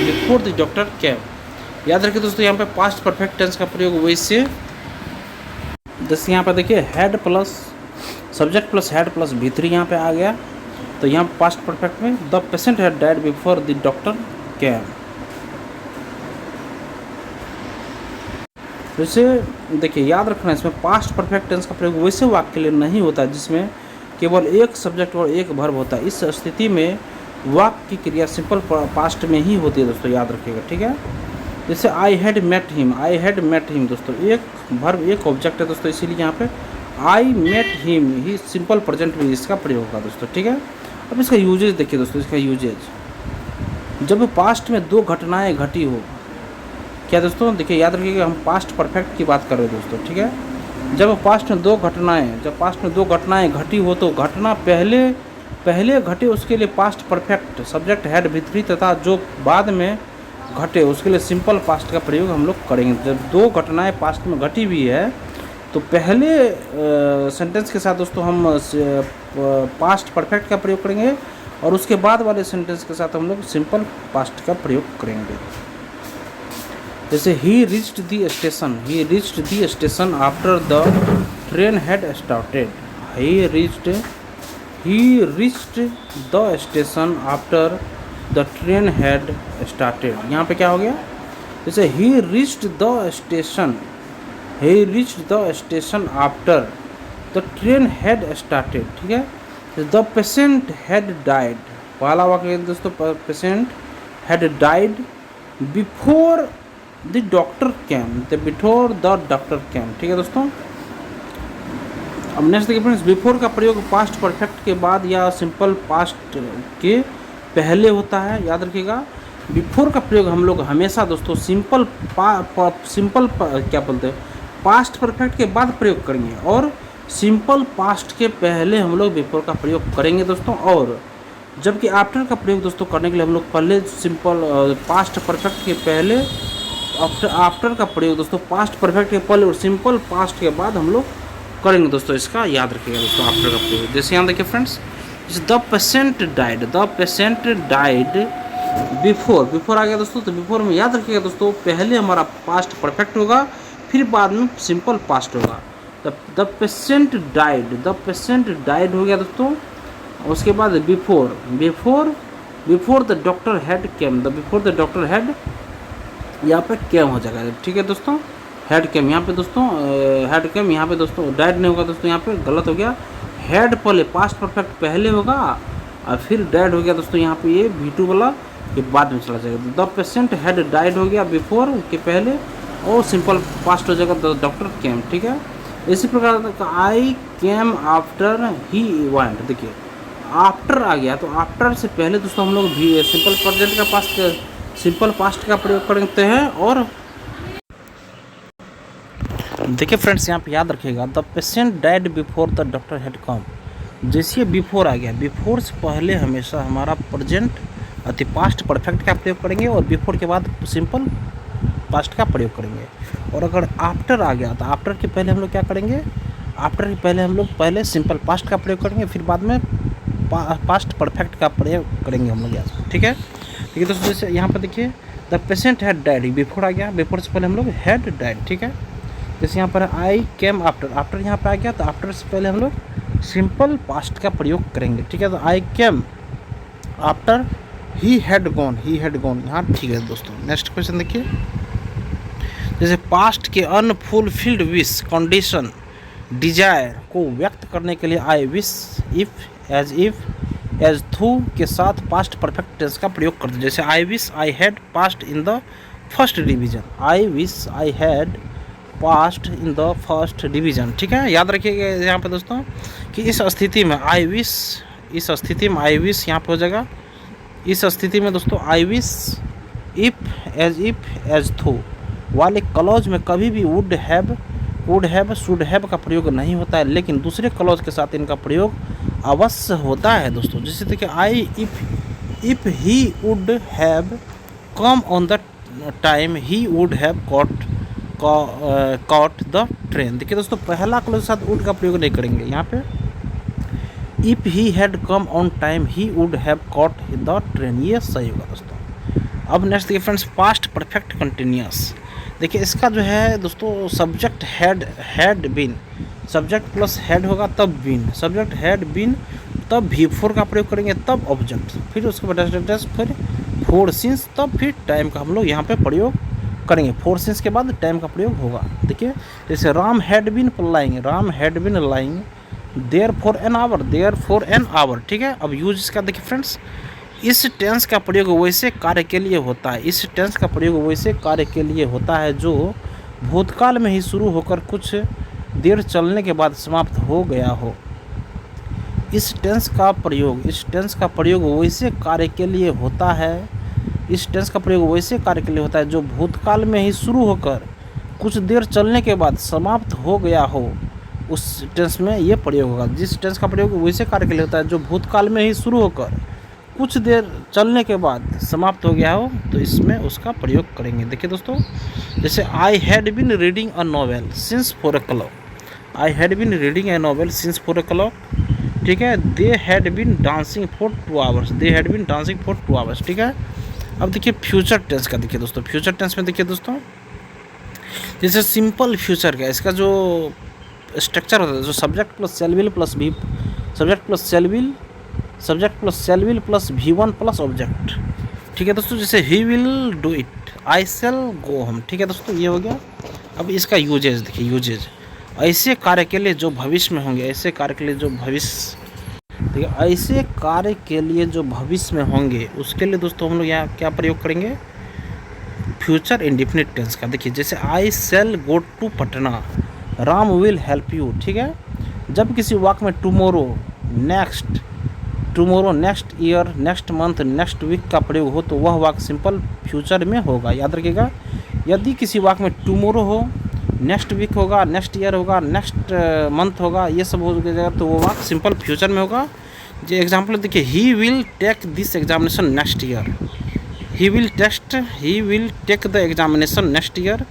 Speaker 1: before the doctor केम, याद रखिए दोस्तों, यहाँ पे पास्ट परफेक्ट टेंस का प्रयोग वैसे, जैसे यहाँ पे देखिए head plus subject plus head plus V3 यहाँ पे आ गया, तो यहाँ पास्ट परफेक्ट में the patient had died before the doctor केम। वैसे देखिए याद रखना, इसमें पास्ट परफेक्ट टेंस का प्रयोग वैसे वाक्य के लिए नहीं होता जिसमें केवल एक सब्जेक्ट और एक वर्ब होता है। इस स्थिति में वाक्य की क्रिया सिंपल पास्ट में ही होती है दोस्तों, याद रखिएगा, ठीक है। जैसे आई हैड मेट हिम दोस्तों, एक वर्ब एक ऑब्जेक्ट है दोस्तों, इसीलिए यहाँ पे I met him he simple present में इसका प्रयोग होगा दोस्तों, ठीक है। अब इसका यूजेज देखिए दोस्तों, इसका यूजेज, जब पास्ट में 2 घटनाएं घटी हो, क्या दोस्तों देखिए याद रखिएगा, हम पास्ट परफेक्ट की बात कर रहे हैं दोस्तों, ठीक है। जब पास्ट में 2 घटनाएं घटी हो तो घटना पहले घटे उसके लिए past perfect subject had V3 तथा जो बाद में घटे उसके लिए सिंपल पास्ट का प्रयोग हम लोग करेंगे। जब 2 घटनाएं पास्ट में घटी हुई है तो पहले सेंटेंस के साथ दोस्तों हम पास्ट परफेक्ट का प्रयोग करेंगे और उसके बाद वाले सेंटेंस के साथ हम लोग सिंपल पास्ट का प्रयोग करेंगे। जैसे he reached the station after the train had started, he reached the station after the train had started, यहाँ पे क्या हो गया, जैसे he reached the station he reach the station after the train had started, ठीक है। The patient had died, पहला वाक्य दोस्तों, patient had died before the doctor came, before the doctor came, ठीक है दोस्तों। अब नेक्स्ट देखिए फ्रेंड्स, बिफोर का प्रयोग पास्ट परफेक्ट के बाद या सिंपल पास्ट के पहले होता है, याद रखिएगा। बिफोर का प्रयोग हम लोग हमेशा दोस्तों क्या बोलते हैं, पास्ट परफेक्ट के बाद प्रयोग करेंगे और सिंपल पास्ट के पहले हम लोग बिफोर का प्रयोग करेंगे दोस्तों। और जबकि आफ्टर का प्रयोग दोस्तों करने के लिए हम लोग पहले सिंपल पास्ट परफेक्ट के पहले, आफ्टर का प्रयोग दोस्तों पास्ट परफेक्ट के पहले और सिंपल पास्ट के बाद हम लोग करेंगे दोस्तों। इसका याद रखिएगा दोस्तों आफ्टर का प्रयोग। जैसे यहाँ देखिए friends, the patient died, the patient died before, before आ गया दोस्तों, तो बिफोर में याद रखिएगा दोस्तों पहले हमारा पास्ट परफेक्ट होगा, फिर बाद में सिंपल पास्ट होगा। The patient died, the patient died हो गया दोस्तों। उसके बाद before, before before the doctor had came, the before the doctor had यहाँ पे केम हो जाएगा, ठीक है दोस्तों। हेड केम यहाँ पे दोस्तों, हेड केम यहाँ पे दोस्तों, डाइड नहीं होगा दोस्तों, यहाँ पे गलत हो गया। हेड पहले पास्ट परफेक्ट पहले होगा और फिर डाइड हो गया दोस्तों, यहाँ पे ये V2 वाला ये बाद में चला जाएगा। द पेशेंट हेड डाइड हो गया बिफोर के पहले और सिंपल पास्ट हो जाएगा द डॉक्टर केम, ठीक है। इसी प्रकार आई केम आफ्टर ही वेंट, देखिए आफ्टर आ गया तो आफ्टर से पहले दोस्तों हम लोग भी सिंपल प्रेजेंट का पास्ट, सिंपल पास्ट का प्रयोग करते हैं। और देखिए फ्रेंड्स यहाँ पे याद रखिएगा, the patient died before the doctor had come, जैसे बिफोर आ गया, बिफोर से पहले हमेशा हमारा प्रेजेंट अति पास्ट परफेक्ट का प्रयोग करेंगे और बिफोर के बाद सिंपल पास्ट का प्रयोग करेंगे। और अगर आफ्टर आ गया तो आफ्टर के पहले हम लोग क्या करेंगे, आफ्टर के पहले हम लोग पहले सिंपल पास्ट का प्रयोग करेंगे, फिर बाद में पास्ट परफेक्ट का प्रयोग करेंगे हम लोग यहाँ, ठीक है। ठीक है दोस्तों, जैसे यहाँ पर देखिए the patient had died, before आ गया, बिफोर से पहले हम लोग हैड डाइड, ठीक है। जैसे यहाँ पर आई केम आफ्टर, आफ्टर यहाँ पर आ गया तो आफ्टर से पहले हम लोग सिंपल पास्ट का प्रयोग करेंगे, ठीक है। तो I came after he had gone, he had gone यहाँ ठीक है दोस्तों। नेक्स्ट क्वेश्चन देखिए, जैसे पास्ट के अनफुलफिल्ड विश, कंडीशन, डिजायर को व्यक्त करने के लिए आई विश, इफ, एज थू के साथ पास्ट परफेक्ट टेंस का प्रयोग करते हैं। जैसे आई wish I had passed in the first division, I wish I had passed in the first division, ठीक है। याद रखिएगा यहाँ पे दोस्तों कि इस स्थिति में आई विश, इस स्थिति में आई विश यहाँ पे हो जाएगा, इस स्थिति में दोस्तों आई विश इफ एज थू वाले क्लॉज में कभी भी वुड हैव, शुड हैव का प्रयोग नहीं होता है, लेकिन दूसरे क्लॉज के साथ इनका प्रयोग अवश्य होता है दोस्तों। जैसे देखिए I if he would have come on the time he would have caught the train. देखिए दोस्तों पहला क्लॉज के साथ वुड का प्रयोग नहीं करेंगे यहाँ पे, if he had come on time he would have caught the train, ये सही होगा दोस्तों। अब नेक्स्ट देखिए फ्रेंड्स, पास्ट परफेक्ट कंटिन्यूअस, देखिए इसका जो है दोस्तों subject had been, subject plus had होगा तब बीन, सब्जेक्ट हैड बीन तब बिफोर का प्रयोग करेंगे, तब ऑब्जेक्ट, फिर उसके बाद फिर फोर सिंस, तब फिर टाइम का हम लोग यहाँ पे प्रयोग करेंगे। फोर सिंस के बाद टाइम का प्रयोग होगा। देखिए जैसे Ram had been lying, Ram had been lying there for an hour, ठीक है। अब यूज इसका देखिए फ्रेंड्स, इस टेंस का प्रयोग वैसे कार्य के लिए होता है, इस टेंस का प्रयोग वैसे कार्य के लिए होता है जो भूतकाल में ही शुरू होकर कुछ देर चलने के बाद समाप्त हो गया हो। इस टेंस का प्रयोग वैसे कार्य के लिए होता है, इस टेंस का प्रयोग वैसे कार्य के लिए होता है जो भूतकाल में ही शुरू होकर कुछ देर चलने के बाद समाप्त हो गया हो, उस टेंस में ये प्रयोग होगा। जिस टेंस का प्रयोग वैसे कार्य के लिए होता है जो भूतकाल में ही शुरू होकर कुछ देर चलने के बाद समाप्त हो गया हो, तो इसमें उसका प्रयोग करेंगे। देखिए दोस्तों जैसे I had been reading a novel since 4 o'clock, I had been reading a novel since 4 o'clock, ठीक है। They had been dancing for 2 hours, they had been dancing for 2 hours, ठीक है। अब देखिए फ्यूचर टेंस का, देखिए दोस्तों फ्यूचर टेंस में देखिए दोस्तों जैसे सिंपल फ्यूचर का इसका जो स्ट्रक्चर होता है, जो subject plus shall will plus V, subject plus shall will plus V1 plus object, ठीक है दोस्तों। जैसे he will do it, I shall go home, ठीक है दोस्तों ये हो गया। अब इसका यूजेज देखिए, यूजेज ऐसे कार्य के लिए जो भविष्य में होंगे, ऐसे कार्य के लिए जो भविष्य, देखिए ऐसे कार्य के लिए जो भविष्य में होंगे उसके लिए दोस्तों हम लोग यहाँ क्या प्रयोग करेंगे, फ्यूचर इंडिफिनिट टेंस का। देखिए जैसे I shall go to Patna, Ram will help you, ठीक है। जब किसी वाक्य में tomorrow, next, tomorrow, next year, next month, next week का प्रयोग हो तो वह वाक्य सिंपल फ्यूचर में होगा, याद रखिएगा। यदि किसी वाक्य में टुमोरो हो, नेक्स्ट वीक होगा, नेक्स्ट ईयर होगा, नेक्स्ट मंथ होगा, ये सब हो जाएगा तो वो वाक्य सिंपल फ्यूचर में होगा। जो एग्जाम्पल देखिए, he will take this examination next year, he will take the examination next year.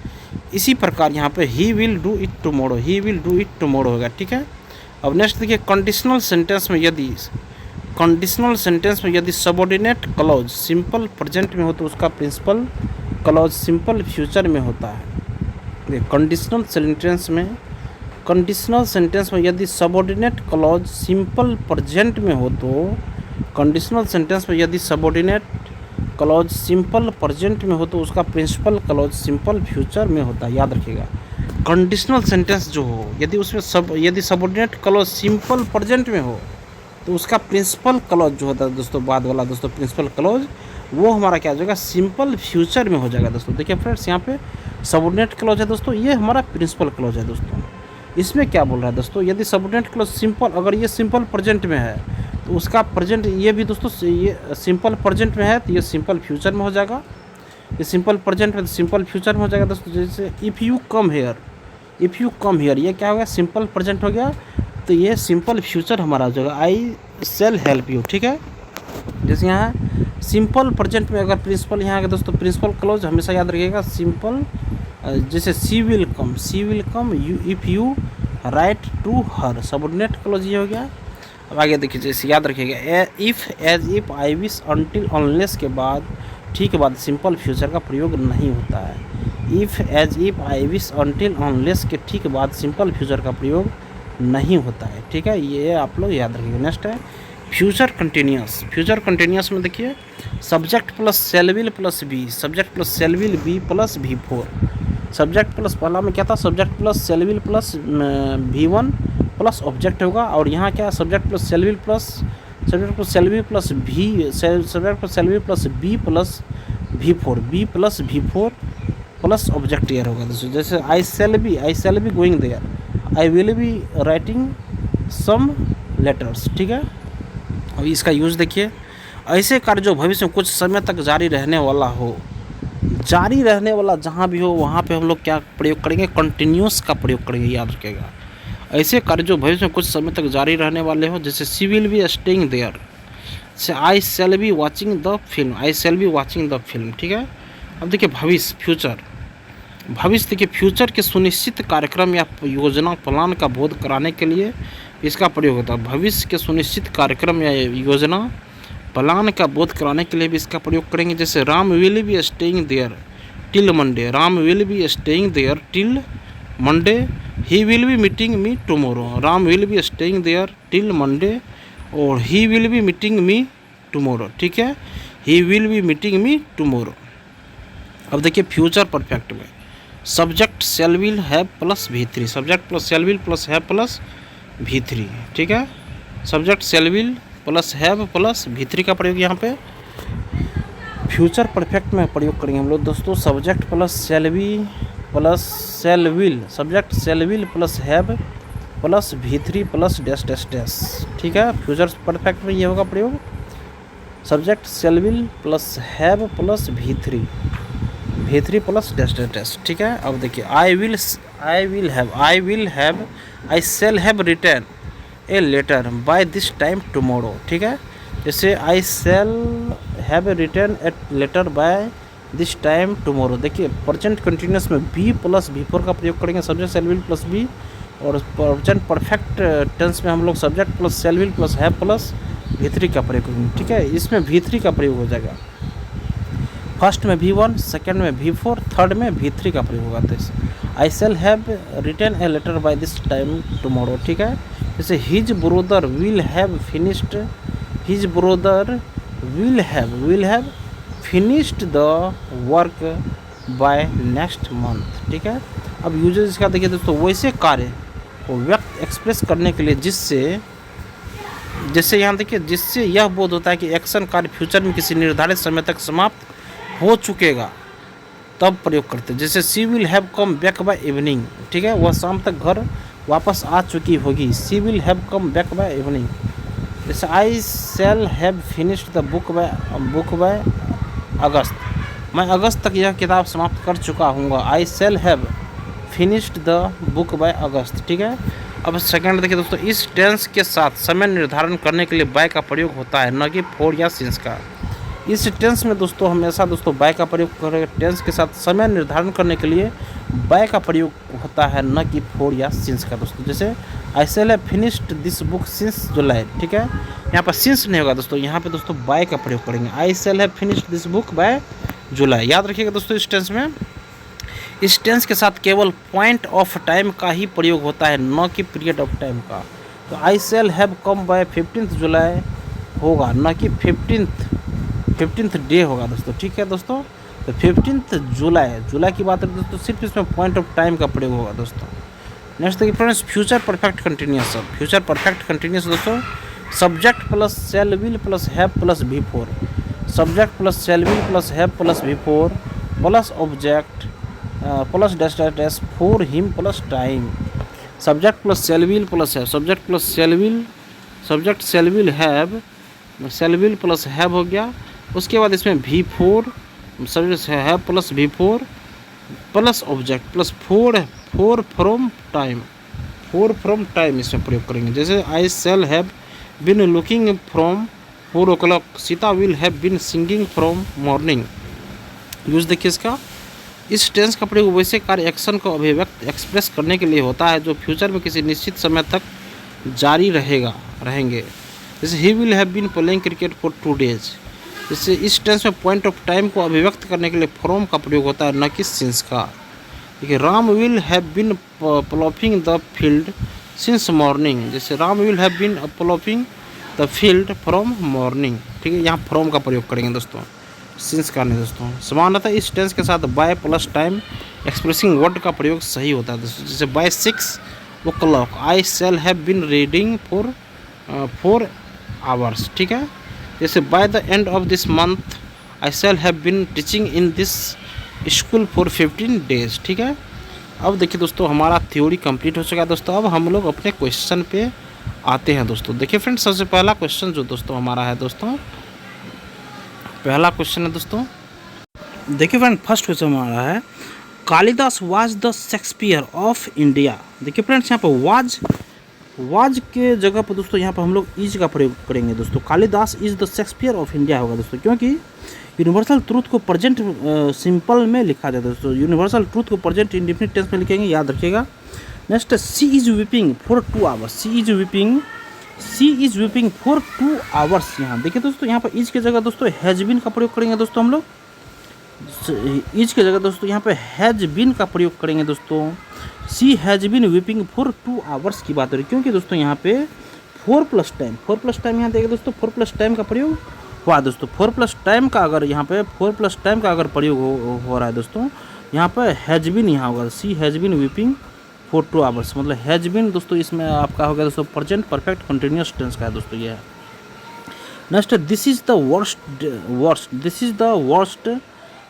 Speaker 1: इसी प्रकार यहाँ पे he will do it tomorrow, he will do it tomorrow होगा, ठीक है। अब नेक्स्ट देखिए, कंडीशनल सेंटेंस में यदि, कंडीशनल सेंटेंस में यदि सबऑर्डिनेट क्लॉज सिंपल प्रेजेंट में हो तो उसका प्रिंसिपल क्लॉज सिंपल फ्यूचर में होता है। कंडीशनल सेंटेंस में यदि सबऑर्डिनेट क्लॉज सिंपल प्रेजेंट में हो तो, कंडीशनल सेंटेंस में यदि सबऑर्डिनेट क्लॉज सिंपल प्रेजेंट में हो तो उसका प्रिंसिपल क्लॉज सिंपल फ्यूचर में होता है, याद रखिएगा। कंडीशनल सेंटेंस जो हो यदि उसमें यदि सबऑर्डिनेट क्लॉज सिंपल प्रेजेंट में हो तो उसका प्रिंसिपल क्लॉज जो होता है दोस्तों, बाद वाला दोस्तों प्रिंसिपल क्लॉज, वो हमारा क्या हो जाएगा, सिंपल फ्यूचर में हो जाएगा दोस्तों। देखिए फ्रेंड्स, यहाँ पे सबऑर्डिनेट क्लॉज है दोस्तों, ये हमारा प्रिंसिपल क्लॉज है दोस्तों। इसमें क्या बोल रहा है दोस्तों, यदि सबऑर्डिनेट क्लॉज सिंपल, अगर ये सिंपल प्रेजेंट में है तो उसका प्रेजेंट, ये भी दोस्तों ये सिंपल प्रेजेंट में है तो ये सिंपल फ्यूचर में हो जाएगा। ये सिंपल प्रेजेंट में तो सिंपल फ्यूचर में हो जाएगा दोस्तों। जैसे इफ़ यू कम हेयर, ये क्या हो गया, सिंपल प्रेजेंट हो गया तो ये सिंपल फ्यूचर हमारा हो जाएगा, आई सेल हेल्प यू, ठीक है। जैसे यहाँ सिंपल प्रेजेंट में अगर प्रिंसिपल यहाँ का दोस्तों, प्रिंसिपल क्लॉज हमेशा याद रखिएगा सिंपल। जैसे she will come you if you write to her, subordinate clause ये हो गया। अब आगे देखिए, जैसे याद रखिएगा if, as if, I wish, until, unless के बाद, ठीक के बाद सिंपल फ्यूचर का प्रयोग नहीं होता है। If, as if, I wish, until, unless के ठीक बाद सिंपल फ्यूचर का प्रयोग नहीं होता है, ठीक है। ये आप लोग याद रखिएगा। नेक्स्ट है फ्यूचर कंटिन्यूस। फ्यूचर कंटिन्यूस में देखिए, subject plus shall will plus be, subject plus shall will be plus V4। Subject plus, पहला में क्या था, subject plus shall will plus V1 plus object होगा, और यहाँ क्या, subject plus shall will plus V, subject plus shall will plus be plus V4 plus object ईयर होगा दोस्तों। जैसे I shall be going there, I will be writing some letters, ठीक है। अब इसका यूज़ देखिए, ऐसे कार्य जो भविष्य में कुछ समय तक जारी रहने वाला हो, जारी रहने वाला जहाँ भी हो वहाँ पे हम लोग क्या प्रयोग करेंगे, कंटिन्यूस का प्रयोग करेंगे, याद रखिएगा। ऐसे कार्य जो भविष्य में कुछ समय तक जारी रहने वाले हो, जैसे she will be staying there, से I shall be watching the film, ठीक है। अब देखिए भविष्य, भविष्य देखिए, फ्यूचर के सुनिश्चित कार्यक्रम या योजना प्लान का बोध कराने के लिए इसका प्रयोग होता है। भविष्य के सुनिश्चित कार्यक्रम या योजना प्लान का बोध कराने के लिए भी इसका प्रयोग करेंगे। जैसे Ram will be staying there till Monday, Ram will be staying there till Monday, he will be meeting me tomorrow, Ram will be staying there till Monday, और he will be meeting me tomorrow, ठीक है, he will be meeting me tomorrow. अब देखिए future perfect में, subject shall will have plus V3, subject plus shall will plus have plus V3, ठीक है। Subject shall will plus have plus V3 का प्रयोग यहाँ पे फ्यूचर परफेक्ट में प्रयोग करेंगे हम लोग दोस्तों। Subject plus shall will, subject shall will plus have plus V3 plus dash dash dash, ठीक है। फ्यूचर परफेक्ट में ये होगा प्रयोग, subject shall will plus have plus V3 plus dash dash dash, ठीक है। अब देखिए I shall have return a letter by this time tomorrow, ठीक है। जैसे I shall have return a letter by this time tomorrow. देखिए present continuous में B plus V4 का प्रयोग करेंगे, subject shall will plus be, और प्रेजेंट परफेक्ट टेंस में हम लोग subject plus shall will plus have plus V3 का प्रयोग करेंगे, ठीक है। इसमें V3 का प्रयोग हो जाएगा, फर्स्ट में V1, सेकेंड में V4, थर्ड में V3 का प्रयोग होगा। I shall have written a letter by this time tomorrow, ठीक है। जैसे his brother will have finished the work by next month. ठीक है, अब यूजेज इसका देखिए दोस्तों, वैसे कार्य को व्यक्त एक्सप्रेस करने के लिए जिससे यहाँ देखिए, जिससे यह बोध होता है कि एक्शन कार्य फ्यूचर में किसी निर्धारित समय तक समाप्त हो चुकेगा, तब प्रयोग करते हैं। जैसे she will have come back by evening. ठीक है, वह शाम तक घर वापस आ चुकी होगी। She will have come back by evening. जैसे I shall have finished the book by August. मैं अगस्त तक यह किताब समाप्त कर चुका हूँगा। I shall have finished the book by August. ठीक है, अब सेकंड देखिए दोस्तों, इस टेंस के साथ समय निर्धारण करने के लिए बाय का प्रयोग होता है, न कि फॉर या सिंस का। इस टेंस में दोस्तों हमेशा दोस्तों बाय का प्रयोग करेंगे। टेंस के साथ समय निर्धारण करने के लिए बाय का प्रयोग होता है, न कि फॉर या सिंस का दोस्तों। जैसे I shall have finished this book since July. ठीक है, यहाँ पर सिंस नहीं होगा दोस्तों, यहाँ पे दोस्तों बाय का प्रयोग करेंगे। I shall have finished this book by July. याद रखिएगा दोस्तों, इस टेंस में, इस टेंस के साथ केवल पॉइंट ऑफ टाइम का ही प्रयोग होता है, न कि पीरियड ऑफ टाइम का। तो आई शैल हैव कम बाय 15 जुलाई होगा, न कि 15th डे होगा दोस्तों। ठीक है दोस्तों, तो 15 जुलाई की बात है दोस्तों, सिर्फ इसमें पॉइंट ऑफ टाइम का प्रयोग होगा दोस्तों। नेक्स्ट देखिए friends, future perfect continuous. Future perfect continuous दोस्तों, subject plus shall will plus have plus V4। Subject plus shall will plus have plus V4 plus object plus dash dash dash for him plus time. Subject plus shall will plus have, subject plus shall will, subject shall will have, shall will plus have हो गया। उसके बाद इसमें V4, subject have plus V4 plus object plus for from time, for from time इसमें प्रयोग करेंगे। जैसे I shall have been looking from 4 o'clock, Sita will have been singing from morning. Use देखिए इसका, इस टेंस का प्रयोग वैसे कार्य एक्शन को अभिव्यक्त एक्सप्रेस करने के लिए होता है जो फ्यूचर में किसी निश्चित समय तक जारी रहेंगे। जैसे he will have been playing cricket for 2 days। जैसे इस टेंस में पॉइंट ऑफ टाइम को अभिव्यक्त करने के लिए फ्रॉम का प्रयोग होता है, न कि सिंस का। देखिए Ram will have been ploughing the field since morning. जैसे Ram will have been ploughing the field from morning. ठीक है, यहाँ फ्रॉम का प्रयोग करेंगे दोस्तों, सिंस का नहीं दोस्तों। समानतः इस टेंस के साथ by plus time expressing word का प्रयोग सही होता है दोस्तों। जैसे by 6 o'clock I shall have been reading for 4 hours। ठीक है, जैसे by the end of this month I shall have been teaching in this school for 15 days। ठीक है, अब देखिए दोस्तों हमारा थ्योरी कंप्लीट हो चुका है दोस्तों। अब हम लोग अपने क्वेश्चन पे आते हैं दोस्तों। देखिए फ्रेंड्स, सबसे पहला क्वेश्चन जो दोस्तों हमारा है दोस्तों, पहला क्वेश्चन है दोस्तों, देखिए फ्रेंड फर्स्ट क्वेश्चन हमारा है, Kalidas was the Shakespeare of India. देखिए फ्रेंड्स, यहाँ पर वाज के जगह पर दोस्तों यहाँ पर हम लोग इज का प्रयोग करेंगे दोस्तों। Kalidas is the Shakespeare of India होगा दोस्तों, क्योंकि यूनिवर्सल ट्रूथ को प्रेजेंट सिंपल में लिखा जाता है दोस्तों। यूनिवर्सल ट्रूथ को प्रेजेंट इंडेफिनिट टेंस में लिखेंगे, याद रखिएगा। Next, she is weeping for 2 hours। She is weeping for 2 hours। यहाँ देखिए दोस्तों, यहाँ पर इज की जगह दोस्तों हैज बीन का प्रयोग करेंगे दोस्तों हम लोग। इज की जगह दोस्तों यहाँ पे हैज बीन का प्रयोग करेंगे दोस्तों। She has been weeping for 2 hours की बात हो रही है, क्योंकि दोस्तों यहाँ पे 4 + टाइम यहाँ देखिए दोस्तों 4 + टाइम का प्रयोग हुआ दोस्तों। 4 + टाइम का अगर यहाँ पे 4 + टाइम का अगर प्रयोग हो रहा है दोस्तों, यहाँ पर हैज बीन यहाँ होगा। She has been weeping for 2 hours, मतलब हैज बीन दोस्तों इसमें आपका हो गया दोस्तों प्रेजेंट परफेक्ट कंटिन्यूस टेंस का है दोस्तों ये है। Next, this is the worst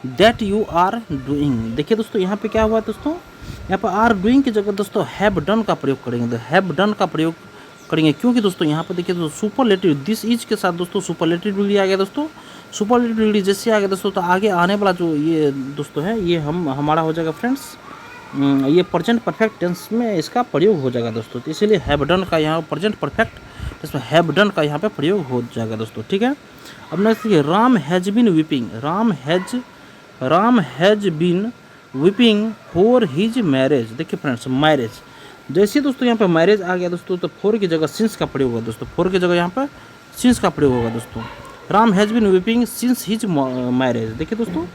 Speaker 1: that you are doing. देखिए दोस्तों यहाँ पे क्या हुआ दोस्तों, यहाँ पर आर डूइंग की जगह दोस्तों हैव डन का प्रयोग करेंगे। तो हैव डन का प्रयोग करेंगे, क्योंकि दोस्तों यहाँ पर देखिए दोस्तों सुपरलेटिव दिस इज के साथ दोस्तों सुपरलेटिव डिग्री आ गया दोस्तों। सुपरलेटिव डिग्री जैसे आ गया दोस्तों, तो आगे आने वाला जो ये दोस्तों है ये हमारा हो जाएगा फ्रेंड्स, ये प्रेजेंट परफेक्ट टेंस में इसका प्रयोग हो जाएगा दोस्तों। तो इसीलिए हैव डन का यहाँ प्रेजेंट परफेक्ट इसमें हैव डन का यहाँ पे प्रयोग हो जाएगा दोस्तों। ठीक है, अब नेक्स्ट देखिए, Ram has been weeping. Ram has been weeping for his marriage. देखिए फ्रेंड्स, मैरिज जैसे दोस्तों यहाँ पे मैरिज आ गया दोस्तों, तो फॉर की जगह सिंस का प्रयोग होगा दोस्तों। फॉर की जगह यहाँ पर सिंस का प्रयोग होगा दोस्तों। Ram has been weeping since his marriage. देखिए दोस्तों,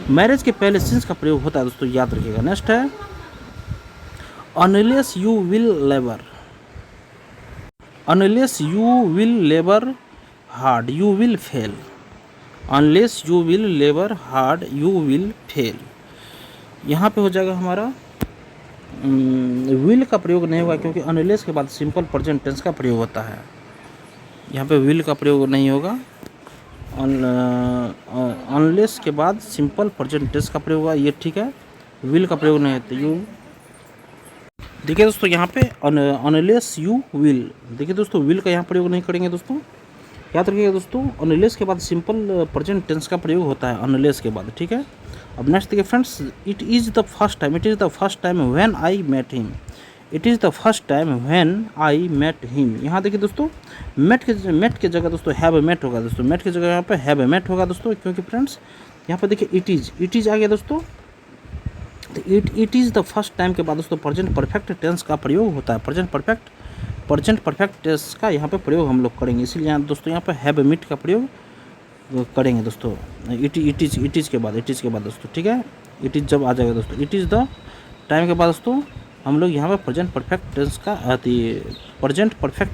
Speaker 1: मैरिज के पहले सिंस का प्रयोग होता है दोस्तों, याद रखिएगा। नेक्स्ट है, unless you will labour hard you will fail. Unless you will labour hard you will fail. यहाँ पे हो जाएगा हमारा विल का प्रयोग नहीं होगा, क्योंकि अनलेस के बाद सिंपल प्रेजेंट टेंस का प्रयोग होता है। यहाँ पे विल का प्रयोग नहीं होगा, अनलेस के बाद सिंपल प्रेजेंट टेंस का प्रयोग होगा, ये ठीक है। विल का प्रयोग नहीं होता। यू देखिए दोस्तों यहाँ पे अनलेस यू विल, देखिए दोस्तों विल का यहाँ प्रयोग नहीं करेंगे दोस्तों, याद रखिएगा दोस्तों। अनलेस के बाद सिंपल प्रेजेंट टेंस का प्रयोग होता है अनलेस के बाद, ठीक है। अब नेक्स्ट देखिए friends, it is the first time, it is the first time when I met him, it is the first time when I met him. यहाँ देखिए दोस्तों मेट के जगह दोस्तों हैव मेट होगा दोस्तों, मेट की जगह यहाँ पे हैव मेट होगा दोस्तों, क्योंकि फ्रेंड्स यहाँ पे देखिए इट इज़ आ गया दोस्तों। तो it is the first time के बाद दोस्तों प्रेजेंट परफेक्ट टेंस का प्रयोग होता है, प्रेजेंट परफेक्ट टेंस का यहाँ पे प्रयोग हम लोग करेंगे, इसीलिए यहाँ दोस्तों यहाँ पे हैव मीट का प्रयोग करेंगे दोस्तों। इट इज़ के बाद दोस्तों, ठीक है। इट इज़ जब आ जाएगा दोस्तों, इट इज़ द टाइम के बाद दोस्तों हम लोग यहाँ पे प्रेजेंट परफेक्ट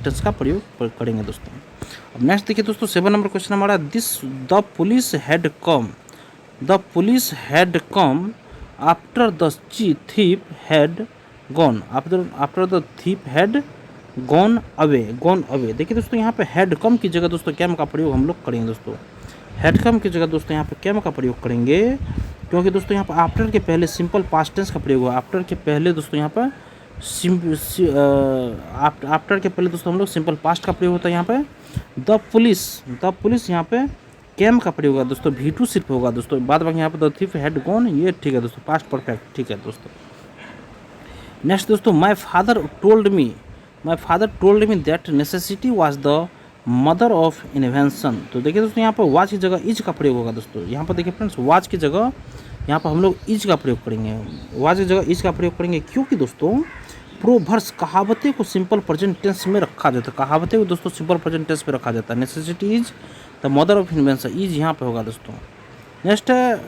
Speaker 1: टेंस का प्रयोग करेंगे दोस्तों। अब नेक्स्ट देखिए दोस्तों 7 नंबर क्वेश्चन हमारा, the police had come after the thief had gone, after the thief had gone away. देखिए दोस्तों यहाँ पे हैड कम की जगह दोस्तों कैम का प्रयोग हम लोग करेंगे दोस्तों, हैड कम की जगह दोस्तों यहाँ पे कैम का प्रयोग करेंगे, क्योंकि दोस्तों यहाँ पर आफ्टर के पहले सिंपल पास्ट टेंस का प्रयोग हुआ। आफ्टर के पहले दोस्तों यहाँ पर आफ्टर के पहले दोस्तों हम लोग सिंपल पास्ट का प्रयोग होता है। यहाँ पे द पुलिस यहाँ पे कैम का प्रयोग होगा दोस्तों, V2 सिर्फ होगा दोस्तों, बाद बाकी यहाँ पे द thief had gone, ये ठीक है दोस्तों, पास्ट परफेक्ट, ठीक है दोस्तों। नेक्स्ट दोस्तों, my father told me that necessity was the mother of invention. तो देखिए दोस्तों यहाँ पर वाज की जगह इज का प्रयोग होगा दोस्तों, यहाँ पर देखिए फ्रेंड्स वाज की जगह यहाँ पर हम लोग इज का प्रयोग करेंगे, वाज की जगह इज का प्रयोग करेंगे, क्योंकि दोस्तों प्रोवर्ब्स कहावतें को सिंपल प्रेजेंट टेंस में रखा जाता है, कहावतें को दोस्तों सिंपल प्रेजेंट टेंस में रखा जाता है। Necessity is the mother of invention, is यहाँ पे होगा दोस्तों। नेक्स्ट है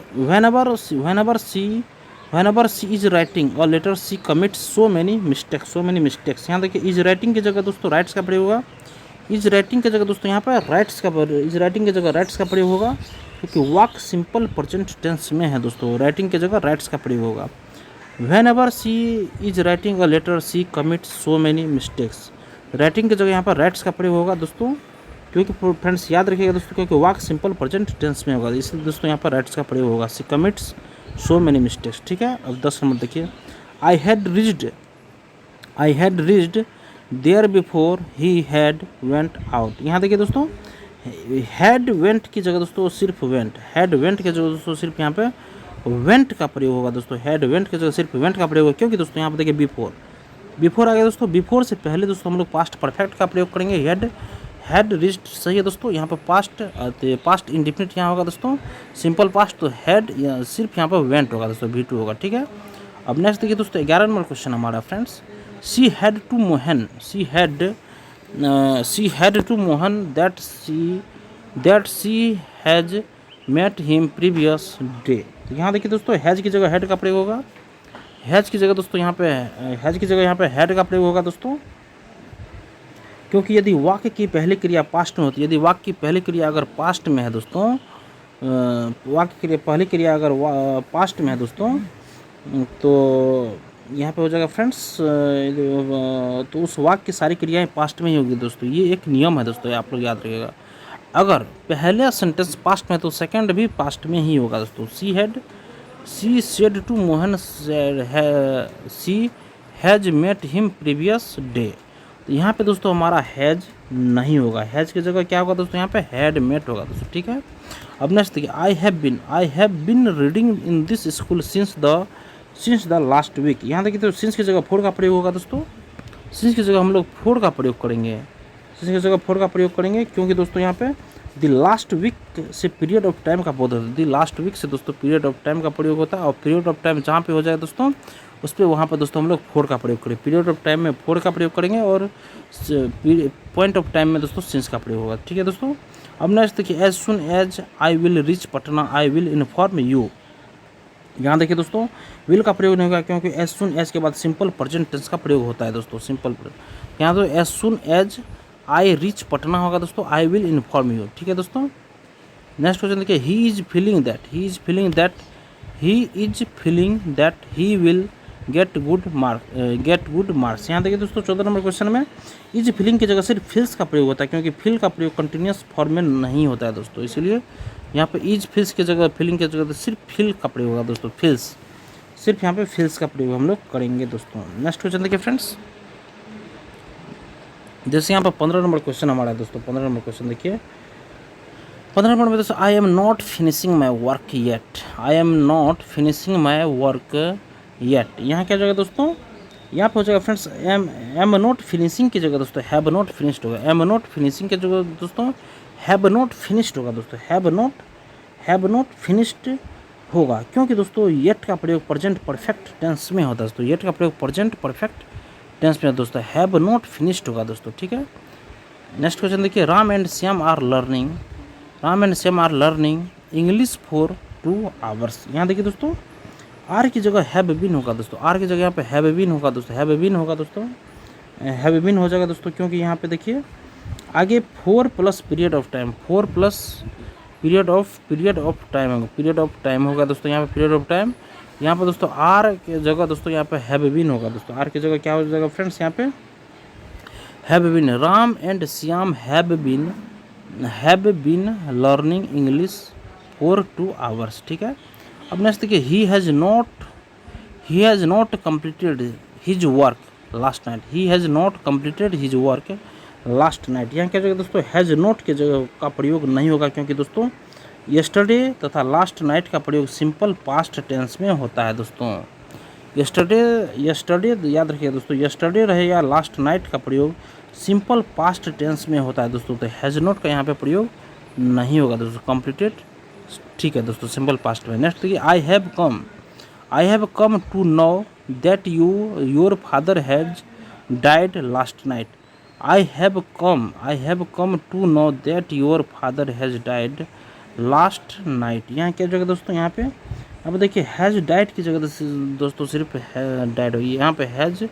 Speaker 1: whenever she is writing or letter she commits so many mistakes। यहाँ देखिए इज राइटिंग की जगह दोस्तों राइट्स का प्रयोग होगा, इज राइटिंग की जगह दोस्तों यहाँ पर इज राइटिंग की जगह राइट्स का प्रयोग होगा, क्योंकि वाक सिंपल प्रेजेंट टेंस में है दोस्तों, राइटिंग की जगह राइट्स का प्रयोग होगा। whenever she is writing a letter she commits so many mistakes, writing की जगह यहाँ पर राइट्स का प्रयोग होगा दोस्तों, क्योंकि फ्रेंड्स याद रखिएगा दोस्तों, क्योंकि वाक सिंपल प्रेजेंट टेंस में होगा, इसलिए दोस्तों यहाँ पर राइट्स का प्रयोग होगा। She commits so many mistakes, ठीक है। अब 10 नंबर देखिए, I had reached there before he had went out. यहाँ देखिए दोस्तों हैड वेंट की जगह दोस्तों सिर्फ वेंट, हैड वेंट की जगह दोस्तों सिर्फ यहाँ पे वेंट का प्रयोग होगा दोस्तों, हैड वेंट की जगह सिर्फ वेंट का प्रयोग होगा, क्योंकि दोस्तों यहाँ पे देखिए बिफोर आ गया दोस्तों, बिफोर से पहले दोस्तों हम लोग पास्ट परफेक्ट का प्रयोग करेंगे। हैड रीच्ड सही है दोस्तों, यहाँ पर पास्ट इंडिफिनिट यहाँ होगा दोस्तों, सिंपल पास्ट तो हैड सिर्फ यहाँ पर वेंट होगा दोस्तों, V2 होगा, ठीक है। अब नेक्स्ट देखिए दोस्तों 11 नंबर क्वेश्चन हमारा friends, she had to Mohan that she has met him previous day. यहाँ देखिए दोस्तों हैज की जगह हैड का प्रयोग होगा, हैज की जगह दोस्तों यहाँ पे हैड का प्रयोग होगा दोस्तों, क्योंकि यदि वाक्य की पहली क्रिया पास्ट में होती है, यदि वाक्य की पहली क्रिया अगर पास्ट में है दोस्तों, वाक्य की पहली क्रिया अगर पास्ट में है दोस्तों, तो यहाँ पे हो जाएगा फ्रेंड्स, तो उस वाक्य की सारी क्रियाएं पास्ट में ही होगी दोस्तों, ये एक नियम है दोस्तों, आप लोग याद रखिएगा। अगर पहला सेंटेंस पास्ट में है तो सेकंड भी पास्ट में ही होगा दोस्तों। She said to Mohan she has met him previous day, तो यहाँ पे दोस्तों हमारा हैज नहीं होगा, हैज की जगह क्या होगा दोस्तों, यहाँ पे हैड मेट होगा दोस्तों, ठीक है। अब नेक्स्ट देखिए, I have been reading in this school since the last week. यहाँ देखिए तो सिंस की जगह फोर का प्रयोग होगा दोस्तों, सिंस की जगह हम लोग फोर का प्रयोग करेंगे, क्योंकि दोस्तों यहाँ पे द लास्ट वीक से पीरियड ऑफ टाइम का बोध होता है, द लास्ट वीक से दोस्तों पीरियड ऑफ टाइम का प्रयोग होता है, और पीरियड ऑफ टाइम जहाँ पे हो जाए दोस्तों उस पर वहाँ पर दोस्तों हम लोग फोर का प्रयोग करेंगे, पीरियड ऑफ टाइम में फोर का प्रयोग करेंगे, और पॉइंट ऑफ टाइम में दोस्तों सिंस का प्रयोग होगा, ठीक है दोस्तों। अब नेक्स्ट देखिए, as soon as I will reach Patna I will inform you. यहाँ देखिए दोस्तों विल का प्रयोग नहीं होगा, क्योंकि एज सुन एज के बाद सिंपल प्रेजेंट टेंस का प्रयोग होता है दोस्तों, सिंपल। यहाँ तो as soon as I reach Patna होगा दोस्तों, आई विल इन्फॉर्म यू, ठीक है दोस्तों। नेक्स्ट क्वेश्चन देखिए, he is feeling that he is feeling that he will get good marks. यहाँ देखिए दोस्तों 14 नंबर क्वेश्चन में इज फीलिंग की जगह सिर्फ फील्स का प्रयोग होता है, क्योंकि फील का प्रयोग कंटिन्यूस फॉर्म में नहीं होता है दोस्तों, इसलिए यहाँ पे इज फील्स की जगह फीलिंग की जगह तो सिर्फ फील का प्रयोग होगा दोस्तों, फील्स, सिर्फ यहाँ पे फील्स का प्रयोग हम लोग करेंगे दोस्तों। नेक्स्ट क्वेश्चन देखिए फ्रेंड्स, जैसे यहाँ पर 15 नंबर क्वेश्चन हमारा है दोस्तों। 15 नंबर क्वेश्चन देखिए, 15 नंबर में दोस्तों I am not finishing my work yet, I am not finishing my work yet. यहाँ क्या हो जाएगा दोस्तों, यहाँ पे हो जाएगा फ्रेंड्स एम नॉट फिनिशिंग की जगह दोस्तों हैव नॉट फिनिश्ड होगा, एम नॉट फिनिशिंग की जगह दोस्तों हैव नॉट फिनिश्ड होगा दोस्तों, हैव नॉट फिनिश्ड होगा, क्योंकि दोस्तों येट का प्रयोग प्रेजेंट परफेक्ट टेंस में होता है दोस्तों, येट का प्रयोग प्रेजेंट परफेक्ट टेंस में दोस्तों हैव नॉट फिनिश्ड होगा दोस्तों, ठीक है। नेक्स्ट क्वेश्चन देखिए, Ram and Shyam are learning English for 2 hours. यहाँ देखिए दोस्तों आर की जगह हैव बीन होगा दोस्तों, आर की जगह यहाँ पे हैव बीन होगा दोस्तों, हैव बीन हो जाएगा दोस्तों, क्योंकि यहाँ पे देखिए आगे 4 plus period of time, 4 plus period of time होगा दोस्तों, यहाँ पे पीरियड ऑफ टाइम, यहाँ पर दोस्तों आर की जगह दोस्तों यहाँ पे हैव बीन होगा दोस्तों, आर की जगह क्या हो जाएगा फ्रेंड्स, यहाँ पे have been. Ram and Shyam have been learning English for 2 hours, ठीक है। अब नेक्स्ट देखिए, he has not completed his work last night, he has not completed his work last night. यहाँ क्या जगह दोस्तों हैज़ नॉट के जगह का प्रयोग नहीं होगा, क्योंकि दोस्तों यस्टरडे तथा लास्ट नाइट का प्रयोग सिंपल पास्ट टेंस में होता है दोस्तों। यस्टरडे याद रखिए दोस्तों, यस्टरडे रहे या लास्ट नाइट का प्रयोग सिंपल पास्ट टेंस में होता है दोस्तों, तो हैज़ नॉट का यहाँ पे प्रयोग नहीं होगा दोस्तों, कंप्लीटेड, ठीक है दोस्तों, सिंपल पास्ट में। नेक्स्ट देखिए, I have come to know that your father has died last night, I have come to know that your father has died last night. यहाँ क्या जगह दोस्तों, यहाँ पे अब देखिए हैज़ डाइड की जगह दोस्तों सिर्फ डाइड होगी, यहाँ पे हैज़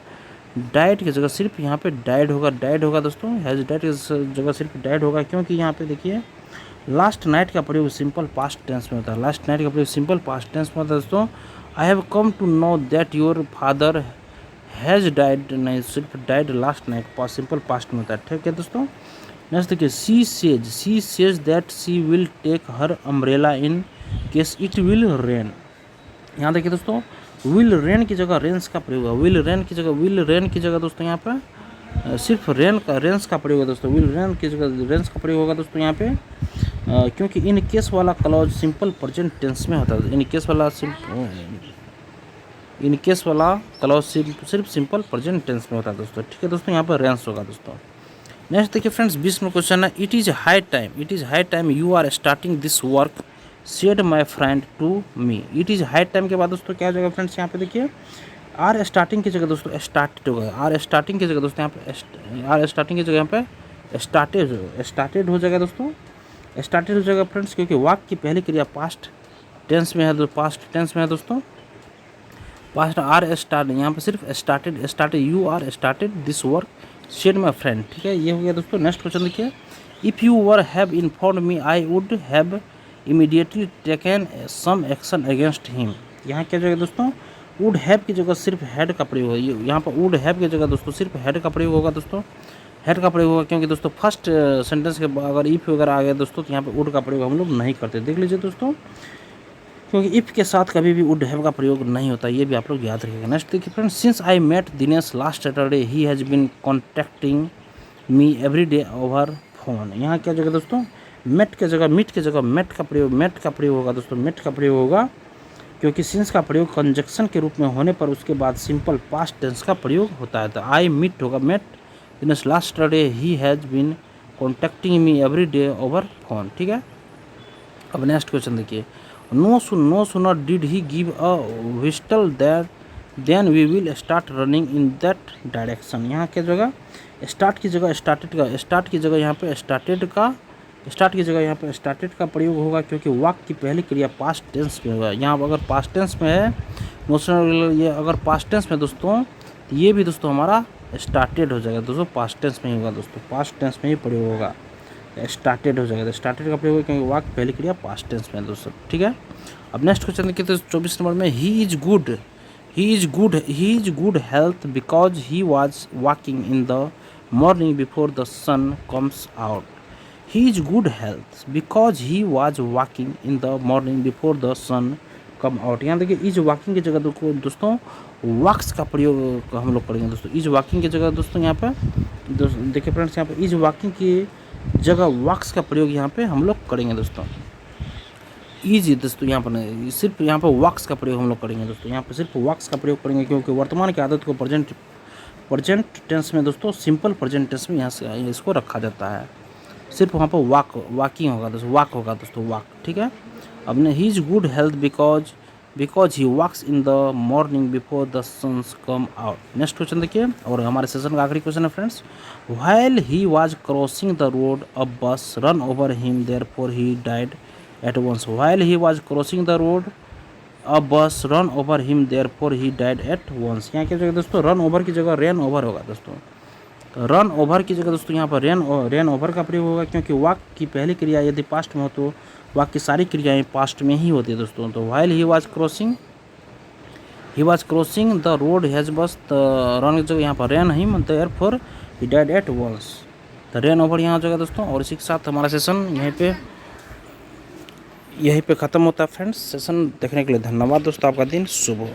Speaker 1: डाइड की जगह सिर्फ यहाँ पे डाइड होगा दोस्तों, हैज़ डाइड की जगह सिर्फ डाइड होगा, क्योंकि यहाँ पे देखिए लास्ट नाइट का प्रयोग सिंपल पास्ट टेंस में होता है, लास्ट नाइट का प्रयोग सिंपल पास्ट टेंस में होता है दोस्तों। I have come to know that your father has died, नहीं सिर्फ died last night, simple past में होता है, ठीक है दोस्तों। नेक्स्ट देखिए, she says that she will take her umbrella in case it will rain. यहाँ देखिए दोस्तों विल रेन की जगह रेंस का प्रयोग है, विल रेन की जगह दोस्तों यहाँ पे सिर्फ रेंस का प्रयोग है दोस्तों, विल रेन की जगह रेंस का प्रयोग होगा दोस्तों यहाँ पे, क्योंकि इन केस वाला क्लॉज सिंपल प्रेजेंट टेंस में होता है, इन केस वाला क्लॉज सिर्फ सिंपल प्रेजेंट टेंस में होता है दोस्तों, ठीक है दोस्तों, यहाँ पर रेंस होगा दोस्तों। नेक्स्ट देखिए फ्रेंड्स 20 में क्वेश्चन है, it is high time you are starting this work said my friend to me. It is high time के बाद दोस्तों क्या हो जाएगा फ्रेंड्स, यहाँ पे देखिए आर स्टार्टिंग की जगह दोस्तों स्टार्टेड होगा, आर स्टार्टिंग की जगह दोस्तों यहाँ पे यहाँ पे स्टार्टेड हो जाएगा दोस्तों, स्टार्टेड हो जाएगा फ्रेंड्स, क्योंकि वाक्य की पहली क्रिया पास्ट टेंस में है दोस्तों, पास्ट आर स्टार्ट, यहाँ पे सिर्फ started you are started this work said my friend, ठीक है, ये हो गया दोस्तों। नेक्स्ट क्वेश्चन देखिए, if you were have informed me I would have immediately taken some action against him. यहाँ क्या जगह दोस्तों वुड हैव की जगह सिर्फ हैड का प्रयोग है, यहाँ पर वुड हैव की जगह दोस्तों सिर्फ हैड का प्रयोग होगा दोस्तों, हैड का प्रयोग होगा, क्योंकि दोस्तों फर्स्ट सेंटेंस के अगर इफ़ वगैरह आ गया दोस्तों तो यहाँ पे वुड का प्रयोग हम लोग नहीं करते, देख लीजिए दोस्तों, क्योंकि इफ़ के साथ कभी भी वुड हैव का प्रयोग नहीं होता, ये भी आप लोग याद रखिएगा। नेक्स्ट देखिए friends, since I met Dinesh last Saturday he has been contacting me every day over phone. यहाँ क्या जगह दोस्तों मेट के जगह मीट की जगह मेट का प्रयोग होगा दोस्तों, मेट का प्रयोग होगा, क्योंकि सिंस का प्रयोग कंजक्शन के रूप में होने पर उसके बाद सिंपल पास्ट टेंस का प्रयोग होता है, तो आई मीट होगा met Dinesh last Saturday he has been contacting me every day over phone, ठीक है। अब नेक्स्ट क्वेश्चन देखिए, no sooner did he give a whistle then we will start running in that direction. यहाँ क्या जगह start की जगह स्टार्ट की जगह यहाँ पे स्टार्टेड का प्रयोग होगा, क्योंकि वाक्य की पहली क्रिया पास्ट टेंस में होगा। यहाँ अगर पास्ट टेंस में है नो सूनर, ये अगर पास्ट टेंस में दोस्तों ये भी दोस्तों हमारा स्टार्टेड हो जाएगा दोस्तों, पास्ट टेंस में ही होगा दोस्तों, पास्ट टेंस में ही प्रयोग होगा, स्टार्टेड हो जाएगा। स्टार्टेड का प्रयोग क्योंकि वाक पहली क्रिया पास्ट टेंस में दोस्तों, ठीक है। अब नेक्स्ट क्वेश्चन देखिए तो 24 नंबर में he is good health because he was walking in the morning before the sun comes out. He is good health because he was walking in the morning before the sun come out. यहाँ देखिए is walking की जगह दोस्तों वॉक्स का प्रयोग हम लोग करेंगे दोस्तों। इज वॉकिंग की जगह दोस्तों यहाँ पे देखिए फ्रेंड्स, यहाँ पे इज वॉकिंग की जगह वॉक्स का प्रयोग यहाँ पे हम लोग करेंगे दोस्तों। ईजी दोस्तों यहाँ पर सिर्फ यहाँ पर वॉक्स का प्रयोग हम लोग करेंगे दोस्तों। यहाँ पर सिर्फ वॉक्स का प्रयोग करेंगे क्योंकि वर्तमान की आदत को प्रेजेंट टेंस में दोस्तों सिंपल प्रेजेंट टेंस में यहाँ से इसको रखा जाता है। सिर्फ वहाँ पर वॉकिंग होगा दोस्तों, वॉक होगा दोस्तों, वॉक, ठीक है। अब ने he is good health because he walks in the morning before the suns come out. Next question देखिए और हमारे सेशन का आखिरी क्वेश्चन है friends. While he was crossing the road a bus run over him therefore he died at once. While he was crossing the road a bus run over him therefore he died at once. यहाँ की जगह दोस्तों run over की जगह rain over होगा दोस्तों। तो run over की जगह दोस्तों यहाँ पर रेन ओवर का प्रयोग होगा क्योंकि वाक की पहली क्रिया यदि पास्ट में हो तो वाक की सारी क्रियाएं पास्ट में ही होती है दोस्तों। तो while he was crossing the road has bus, run की जगह यहाँ पर ran him therefore he died at once. तो रेन ओवर यहाँ हो जाएगा दोस्तों। और इसी के साथ हमारा सेशन यहीं पे ख़त्म होता है फ्रेंड्स। सेशन देखने के लिए धन्यवाद दोस्तों, आपका दिन शुभ हो।